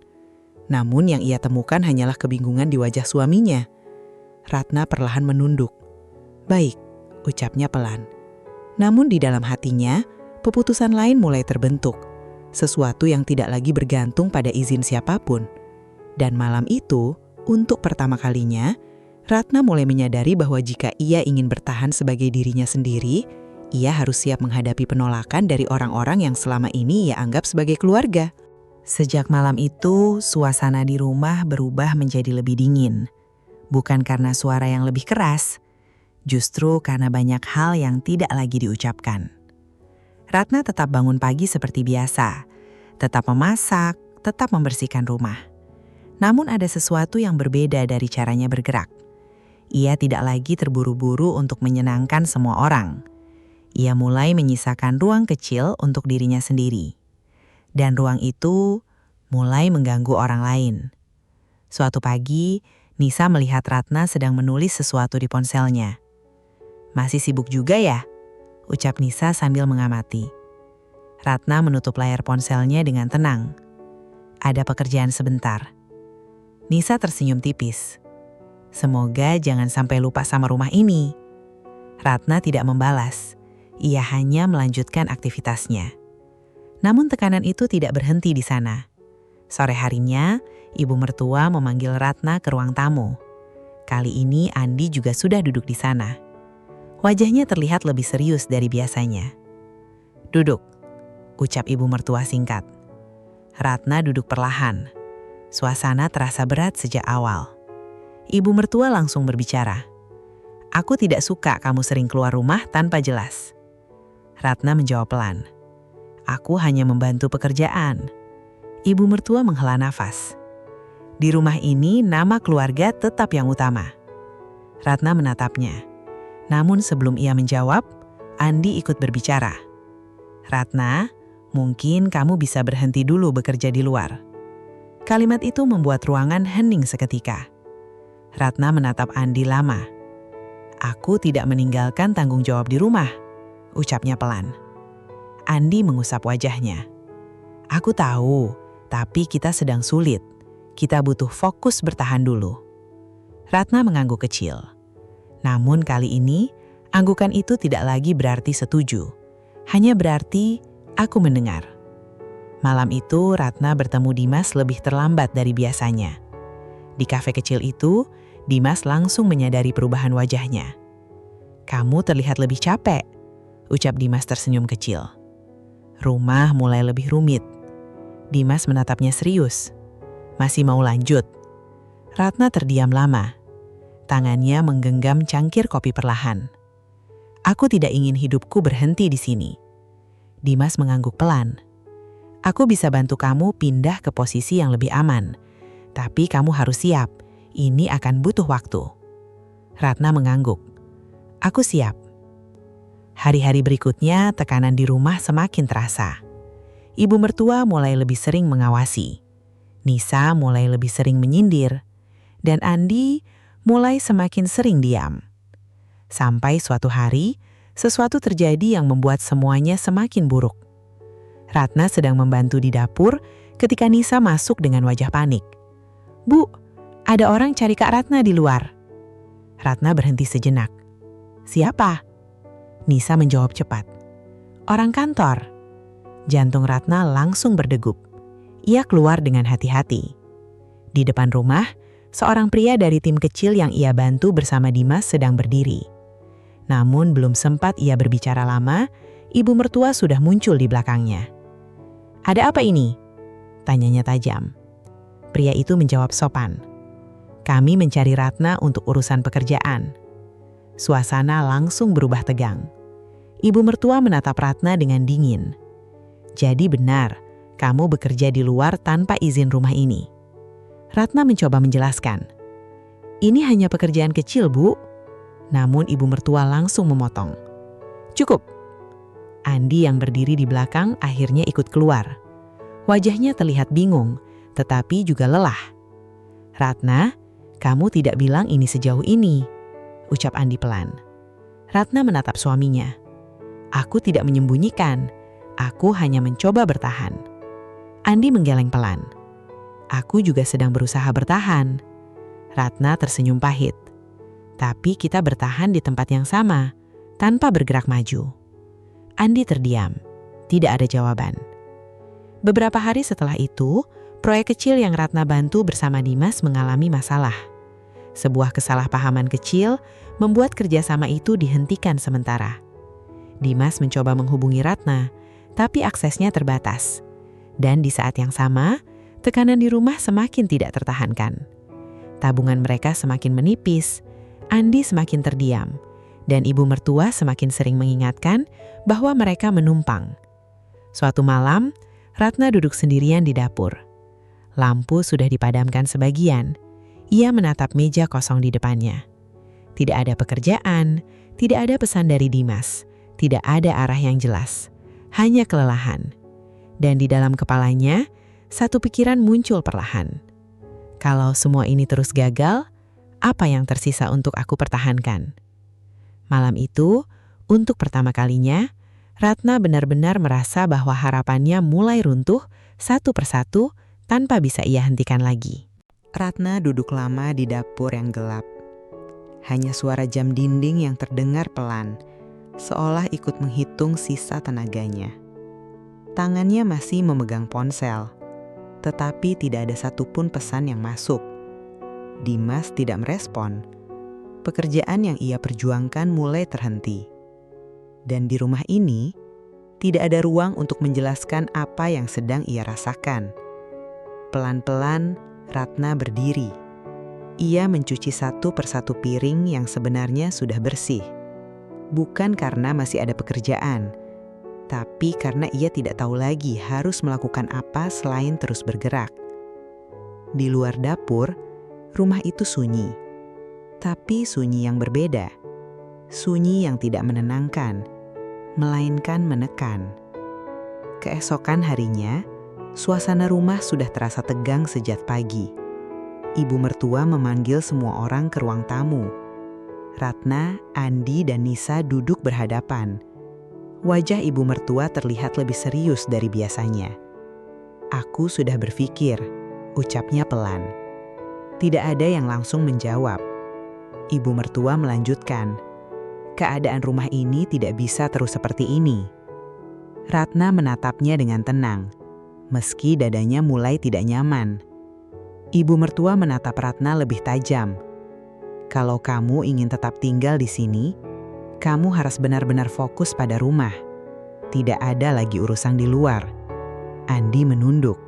Namun yang ia temukan hanyalah kebingungan di wajah suaminya. Ratna perlahan menunduk. "Baik," ucapnya pelan. Namun di dalam hatinya, keputusan lain mulai terbentuk. Sesuatu yang tidak lagi bergantung pada izin siapapun. Dan malam itu, untuk pertama kalinya, Ratna mulai menyadari bahwa jika ia ingin bertahan sebagai dirinya sendiri, ia harus siap menghadapi penolakan dari orang-orang yang selama ini ia anggap sebagai keluarga. Sejak malam itu, suasana di rumah berubah menjadi lebih dingin. Bukan karena suara yang lebih keras, justru karena banyak hal yang tidak lagi diucapkan. Ratna tetap bangun pagi seperti biasa, tetap memasak, tetap membersihkan rumah. Namun ada sesuatu yang berbeda dari caranya bergerak. Ia tidak lagi terburu-buru untuk menyenangkan semua orang. Ia mulai menyisakan ruang kecil untuk dirinya sendiri. Dan ruang itu mulai mengganggu orang lain. Suatu pagi, Nisa melihat Ratna sedang menulis sesuatu di ponselnya. "Masih sibuk juga ya?" ucap Nisa sambil mengamati. Ratna menutup layar ponselnya dengan tenang. "Ada pekerjaan sebentar." Nisa tersenyum tipis. "Semoga jangan sampai lupa sama rumah ini." Ratna tidak membalas. Ia hanya melanjutkan aktivitasnya. Namun tekanan itu tidak berhenti di sana. Sore harinya, ibu mertua memanggil Ratna ke ruang tamu. Kali ini Andi juga sudah duduk di sana. Wajahnya terlihat lebih serius dari biasanya. "Duduk," ucap ibu mertua singkat. Ratna duduk perlahan. Suasana terasa berat sejak awal. Ibu mertua langsung berbicara. "Aku tidak suka kamu sering keluar rumah tanpa jelas." Ratna menjawab pelan. "Aku hanya membantu pekerjaan." Ibu mertua menghela nafas. "Di rumah ini nama keluarga tetap yang utama." Ratna menatapnya. Namun sebelum ia menjawab, Andi ikut berbicara. "Ratna, mungkin kamu bisa berhenti dulu bekerja di luar." Kalimat itu membuat ruangan hening seketika. Ratna menatap Andi lama. "Aku tidak meninggalkan tanggung jawab di rumah," ucapnya pelan. Andi mengusap wajahnya. "Aku tahu, tapi kita sedang sulit. Kita butuh fokus bertahan dulu." Ratna mengangguk kecil. Namun kali ini, anggukan itu tidak lagi berarti setuju. Hanya berarti aku mendengar. Malam itu Ratna bertemu Dimas lebih terlambat dari biasanya. Di kafe kecil itu, Dimas langsung menyadari perubahan wajahnya. "Kamu terlihat lebih capek," ucap Dimas tersenyum kecil. Rumah mulai lebih rumit. Dimas menatapnya serius. "Masih mau lanjut?" Ratna terdiam lama. Tangannya menggenggam cangkir kopi perlahan. "Aku tidak ingin hidupku berhenti di sini." Dimas mengangguk pelan. "Aku bisa bantu kamu pindah ke posisi yang lebih aman. Tapi kamu harus siap, ini akan butuh waktu." Ratna mengangguk. "Aku siap." Hari-hari berikutnya, tekanan di rumah semakin terasa. Ibu mertua mulai lebih sering mengawasi. Nisa mulai lebih sering menyindir. Dan Andi mulai semakin sering diam. Sampai suatu hari, sesuatu terjadi yang membuat semuanya semakin buruk. Ratna sedang membantu di dapur ketika Nisa masuk dengan wajah panik. "Bu, ada orang cari Kak Ratna di luar." Ratna berhenti sejenak. "Siapa?" Nisa menjawab cepat. "Orang kantor." Jantung Ratna langsung berdegup. Ia keluar dengan hati-hati. Di depan rumah, seorang pria dari tim kecil yang ia bantu bersama Dimas sedang berdiri. Namun belum sempat ia berbicara lama, ibu mertua sudah muncul di belakangnya. "Ada apa ini?" tanyanya tajam. Pria itu menjawab sopan. "Kami mencari Ratna untuk urusan pekerjaan." Suasana langsung berubah tegang. Ibu mertua menatap Ratna dengan dingin. "Jadi benar, kamu bekerja di luar tanpa izin rumah ini." Ratna mencoba menjelaskan. "Ini hanya pekerjaan kecil, Bu." Namun ibu mertua langsung memotong. "Cukup, Andi yang berdiri di belakang akhirnya ikut keluar. Wajahnya terlihat bingung, tetapi juga lelah. "Ratna, kamu tidak bilang ini sejauh ini," ucap Andi pelan. Ratna menatap suaminya. "Aku tidak menyembunyikan, aku hanya mencoba bertahan." Andi menggeleng pelan. "Aku juga sedang berusaha bertahan." Ratna tersenyum pahit. "Tapi kita bertahan di tempat yang sama, tanpa bergerak maju." Andi terdiam, tidak ada jawaban. Beberapa hari setelah itu, proyek kecil yang Ratna bantu bersama Dimas mengalami masalah. Sebuah kesalahpahaman kecil membuat kerjasama itu dihentikan sementara. Dimas mencoba menghubungi Ratna, tapi aksesnya terbatas. Dan di saat yang sama, tekanan di rumah semakin tidak tertahankan. Tabungan mereka semakin menipis, Andi semakin terdiam, dan ibu mertua semakin sering mengingatkan bahwa mereka menumpang. Suatu malam, Ratna duduk sendirian di dapur. Lampu sudah dipadamkan sebagian. Ia menatap meja kosong di depannya. Tidak ada pekerjaan, tidak ada pesan dari Dimas, tidak ada arah yang jelas, hanya kelelahan. Dan di dalam kepalanya, satu pikiran muncul perlahan. Kalau semua ini terus gagal, apa yang tersisa untuk aku pertahankan? Malam itu, untuk pertama kalinya, Ratna benar-benar merasa bahwa harapannya mulai runtuh satu persatu tanpa bisa ia hentikan lagi. Ratna duduk lama di dapur yang gelap. Hanya suara jam dinding yang terdengar pelan, seolah ikut menghitung sisa tenaganya. Tangannya masih memegang ponsel, tetapi tidak ada satupun pesan yang masuk. Dimas tidak merespon. Pekerjaan yang ia perjuangkan mulai terhenti. Dan di rumah ini, tidak ada ruang untuk menjelaskan apa yang sedang ia rasakan. Pelan-pelan, Ratna berdiri. Ia mencuci satu persatu piring yang sebenarnya sudah bersih. Bukan karena masih ada pekerjaan, tapi karena ia tidak tahu lagi harus melakukan apa selain terus bergerak. Di luar dapur, rumah itu sunyi. Tapi sunyi yang berbeda. Sunyi yang tidak menenangkan, melainkan menekan. Keesokan harinya, suasana rumah sudah terasa tegang sejak pagi. Ibu mertua memanggil semua orang ke ruang tamu. Ratna, Andi, dan Nisa duduk berhadapan. Wajah ibu mertua terlihat lebih serius dari biasanya. "Aku sudah berpikir," ucapnya pelan. Tidak ada yang langsung menjawab. Ibu mertua melanjutkan, "Keadaan rumah ini tidak bisa terus seperti ini." Ratna menatapnya dengan tenang, meski dadanya mulai tidak nyaman. Ibu mertua menatap Ratna lebih tajam. "Kalau kamu ingin tetap tinggal di sini, kamu harus benar-benar fokus pada rumah. Tidak ada lagi urusan di luar." Andi menunduk,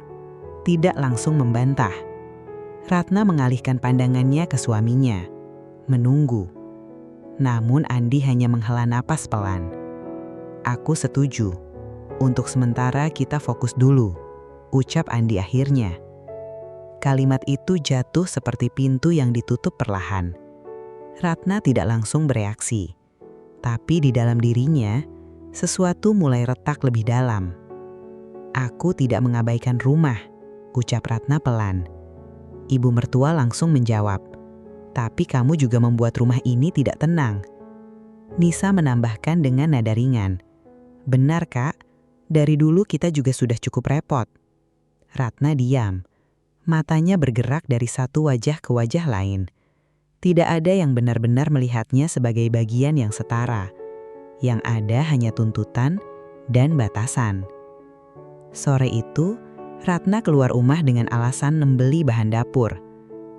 tidak langsung membantah. Ratna mengalihkan pandangannya ke suaminya, menunggu. Namun Andi hanya menghela napas pelan. "Aku setuju. Untuk sementara kita fokus dulu," ucap Andi akhirnya. Kalimat itu jatuh seperti pintu yang ditutup perlahan. Ratna tidak langsung bereaksi. Tapi di dalam dirinya, sesuatu mulai retak lebih dalam. "Aku tidak mengabaikan rumah," ucap Ratna pelan. Ibu mertua langsung menjawab, "Tapi kamu juga membuat rumah ini tidak tenang." Nisa menambahkan dengan nada ringan, "Benar, Kak. Dari dulu kita juga sudah cukup repot." Ratna diam. Matanya bergerak dari satu wajah ke wajah lain. Tidak ada yang benar-benar melihatnya sebagai bagian yang setara. Yang ada hanya tuntutan dan batasan. Sore itu, Ratna keluar rumah dengan alasan membeli bahan dapur.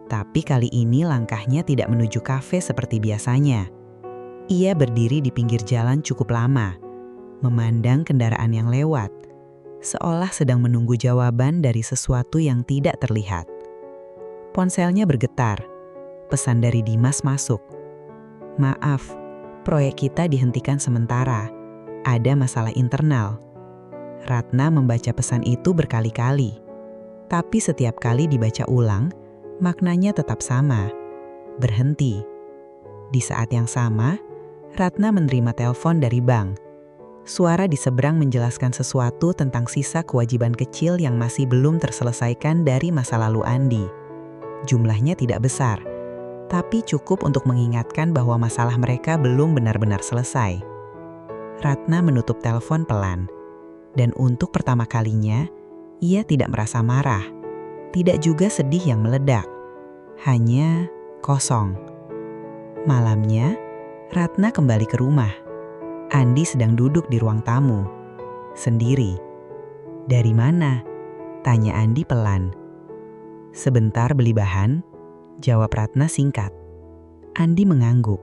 Tapi kali ini langkahnya tidak menuju kafe seperti biasanya. Ia berdiri di pinggir jalan cukup lama, memandang kendaraan yang lewat, seolah sedang menunggu jawaban dari sesuatu yang tidak terlihat. Ponselnya bergetar. Pesan dari Dimas masuk. "Maaf, proyek kita dihentikan sementara. Ada masalah internal." Ratna membaca pesan itu berkali-kali. Tapi setiap kali dibaca ulang, maknanya tetap sama. Berhenti. Di saat yang sama, Ratna menerima telepon dari bank. Suara di seberang menjelaskan sesuatu tentang sisa kewajiban kecil yang masih belum terselesaikan dari masa lalu Andi. Jumlahnya tidak besar, tapi cukup untuk mengingatkan bahwa masalah mereka belum benar-benar selesai. Ratna menutup telepon pelan, dan untuk pertama kalinya, ia tidak merasa marah. Tidak juga sedih yang meledak, hanya kosong. Malamnya, Ratna kembali ke rumah. Andi sedang duduk di ruang tamu, sendiri. "Dari mana?" tanya Andi pelan. "Sebentar beli bahan," jawab Ratna singkat. Andi mengangguk,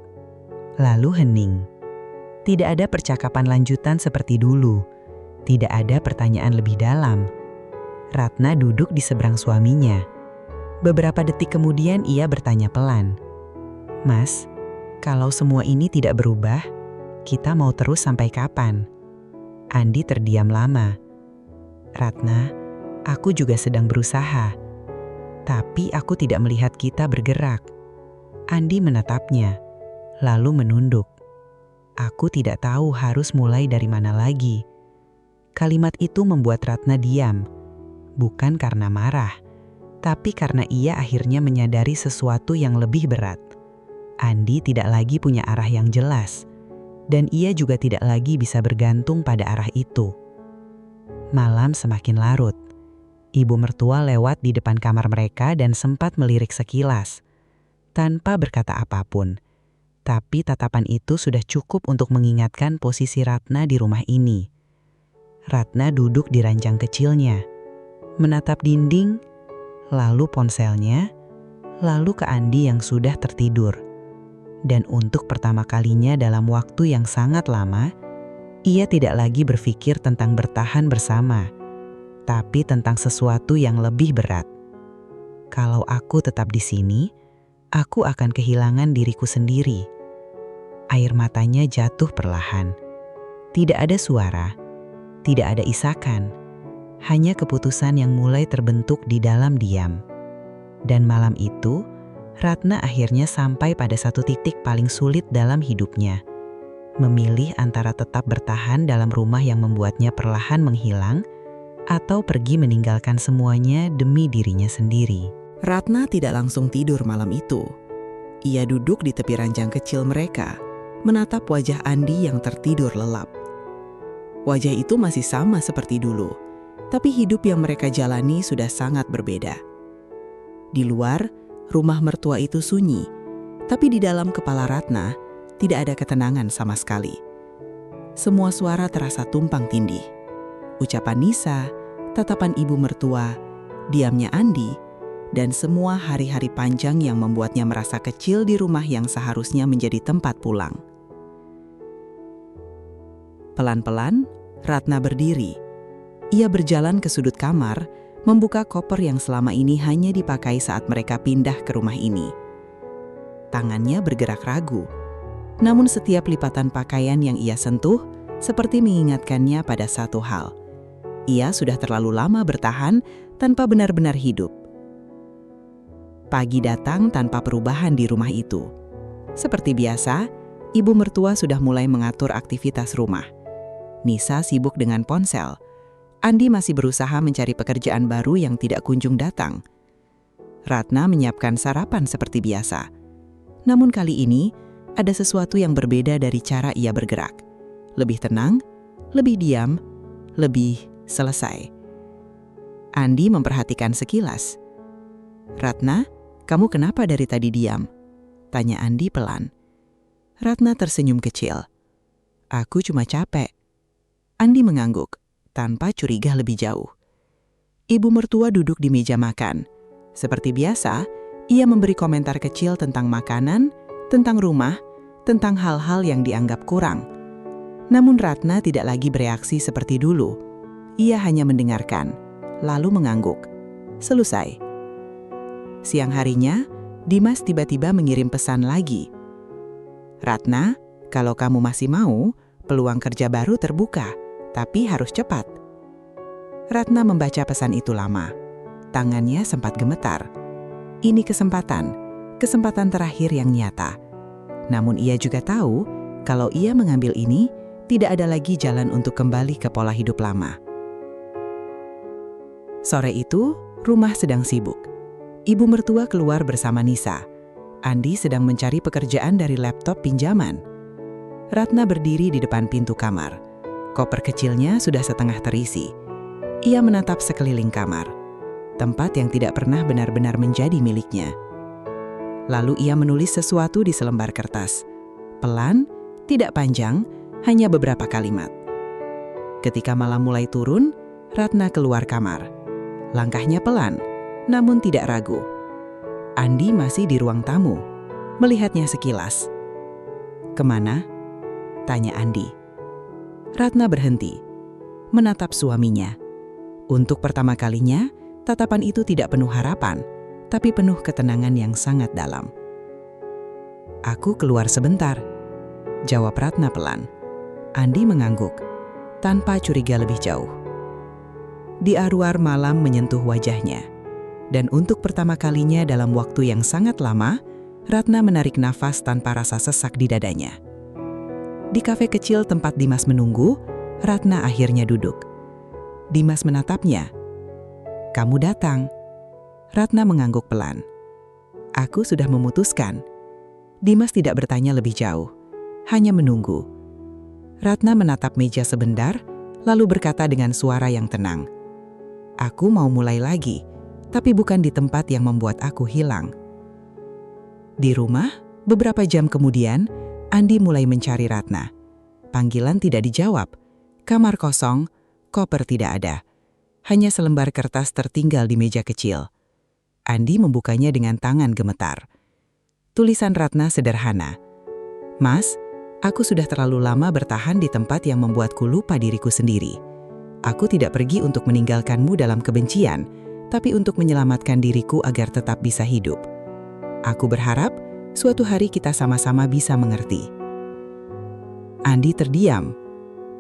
lalu hening. Tidak ada percakapan lanjutan seperti dulu. Tidak ada pertanyaan lebih dalam. Ratna duduk di seberang suaminya. Beberapa detik kemudian ia bertanya pelan, "Mas, kalau semua ini tidak berubah, kita mau terus sampai kapan?" Andi terdiam lama. "Ratna, aku juga sedang berusaha. Tapi aku tidak melihat kita bergerak." Andi menatapnya, lalu menunduk. "Aku tidak tahu harus mulai dari mana lagi." Kalimat itu membuat Ratna diam. Bukan karena marah, tapi karena ia akhirnya menyadari sesuatu yang lebih berat. Andi tidak lagi punya arah yang jelas. Dan ia juga tidak lagi bisa bergantung pada arah itu. Malam semakin larut. Ibu mertua lewat di depan kamar mereka dan sempat melirik sekilas, tanpa berkata apapun. Tapi tatapan itu sudah cukup untuk mengingatkan posisi Ratna di rumah ini. Ratna duduk di ranjang kecilnya, menatap dinding, lalu ponselnya, lalu ke Andi yang sudah tertidur. Dan untuk pertama kalinya dalam waktu yang sangat lama, ia tidak lagi berpikir tentang bertahan bersama, tapi tentang sesuatu yang lebih berat. "Kalau aku tetap di sini, aku akan kehilangan diriku sendiri." Air matanya jatuh perlahan. Tidak ada suara, tidak ada isakan, hanya keputusan yang mulai terbentuk di dalam diam. Dan malam itu, Ratna akhirnya sampai pada satu titik paling sulit dalam hidupnya. Memilih antara tetap bertahan dalam rumah yang membuatnya perlahan menghilang, atau pergi meninggalkan semuanya demi dirinya sendiri. Ratna tidak langsung tidur malam itu. Ia duduk di tepi ranjang kecil mereka, menatap wajah Andi yang tertidur lelap. Wajah itu masih sama seperti dulu, tapi hidup yang mereka jalani sudah sangat berbeda. Di luar, rumah mertua itu sunyi, tapi di dalam kepala Ratna tidak ada ketenangan sama sekali. Semua suara terasa tumpang tindih. Ucapan Nisa, tatapan ibu mertua, diamnya Andi, dan semua hari-hari panjang yang membuatnya merasa kecil di rumah yang seharusnya menjadi tempat pulang. Pelan-pelan, Ratna berdiri. Ia berjalan ke sudut kamar, membuka koper yang selama ini hanya dipakai saat mereka pindah ke rumah ini. Tangannya bergerak ragu, namun setiap lipatan pakaian yang ia sentuh seperti mengingatkannya pada satu hal. Ia sudah terlalu lama bertahan tanpa benar-benar hidup. Pagi datang tanpa perubahan di rumah itu. Seperti biasa, ibu mertua sudah mulai mengatur aktivitas rumah. Nisa sibuk dengan ponsel. Andi masih berusaha mencari pekerjaan baru yang tidak kunjung datang. Ratna menyiapkan sarapan seperti biasa. Namun kali ini, ada sesuatu yang berbeda dari cara ia bergerak. Lebih tenang, lebih diam, lebih selesai. Andi memperhatikan sekilas. "Ratna, kamu kenapa dari tadi diam?" tanya Andi pelan. Ratna tersenyum kecil. "Aku cuma capek." Andi mengangguk, tanpa curiga lebih jauh. Ibu mertua duduk di meja makan. Seperti biasa, ia memberi komentar kecil tentang makanan, tentang rumah, tentang hal-hal yang dianggap kurang. Namun Ratna tidak lagi bereaksi seperti dulu. Ia hanya mendengarkan, lalu mengangguk. Selesai. Siang harinya, Dimas tiba-tiba mengirim pesan lagi. "Ratna, kalau kamu masih mau, peluang kerja baru terbuka, tapi harus cepat." Ratna membaca pesan itu lama. Tangannya sempat gemetar. Ini kesempatan terakhir yang nyata. Namun ia juga tahu, kalau ia mengambil ini, Tidak ada lagi jalan untuk kembali ke pola hidup lama. Sore itu, rumah sedang sibuk. Ibu mertua keluar bersama Nisa. Andi sedang mencari pekerjaan dari laptop pinjaman. Ratna berdiri di depan pintu kamar. Koper kecilnya sudah setengah terisi. Ia menatap sekeliling kamar, tempat yang tidak pernah benar-benar menjadi miliknya. Lalu ia menulis sesuatu di selembar kertas. Pelan, tidak panjang, hanya beberapa kalimat. Ketika malam mulai turun, Ratna keluar kamar. Langkahnya pelan, namun tidak ragu. Andi masih di ruang tamu, melihatnya sekilas. "Kemana?" tanya Andi. Ratna berhenti, menatap suaminya. Untuk pertama kalinya, tatapan itu tidak penuh harapan, tapi penuh ketenangan yang sangat dalam. "Aku keluar sebentar," jawab Ratna pelan. Andi mengangguk, tanpa curiga lebih jauh. Di arwar malam menyentuh wajahnya, dan untuk pertama kalinya dalam waktu yang sangat lama, Ratna menarik nafas tanpa rasa sesak di dadanya. Di kafe kecil tempat Dimas menunggu, Ratna akhirnya duduk. Dimas menatapnya. "Kamu datang." Ratna mengangguk pelan. "Aku sudah memutuskan." Dimas tidak bertanya lebih jauh, hanya menunggu. Ratna menatap meja sebentar, lalu berkata dengan suara yang tenang, "Aku mau mulai lagi, tapi bukan di tempat yang membuat aku hilang." Di rumah, beberapa jam kemudian, Andi mulai mencari Ratna. Panggilan tidak dijawab, kamar kosong, koper tidak ada. Hanya selembar kertas tertinggal di meja kecil. Andi membukanya dengan tangan gemetar. Tulisan Ratna sederhana, "Mas, aku sudah terlalu lama bertahan di tempat yang membuatku lupa diriku sendiri. Aku tidak pergi untuk meninggalkanmu dalam kebencian, tapi untuk menyelamatkan diriku agar tetap bisa hidup. Aku berharap suatu hari kita sama-sama bisa mengerti." Andi terdiam.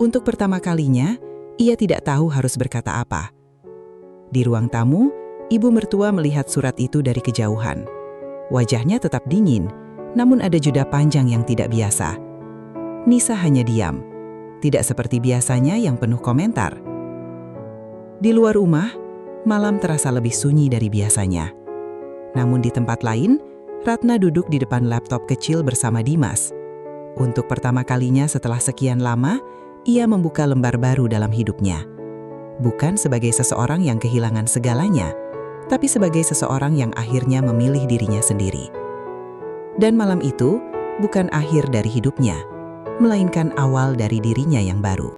Untuk pertama kalinya, ia tidak tahu harus berkata apa. Di ruang tamu, ibu mertua melihat surat itu dari kejauhan. Wajahnya tetap dingin, namun ada jeda panjang yang tidak biasa. Nisa hanya diam, tidak seperti biasanya yang penuh komentar. Di luar rumah, malam terasa lebih sunyi dari biasanya. Namun di tempat lain, Ratna duduk di depan laptop kecil bersama Dimas. Untuk pertama kalinya setelah sekian lama, ia membuka lembar baru dalam hidupnya. Bukan sebagai seseorang yang kehilangan segalanya, tapi sebagai seseorang yang akhirnya memilih dirinya sendiri. Dan malam itu bukan akhir dari hidupnya, melainkan awal dari dirinya yang baru.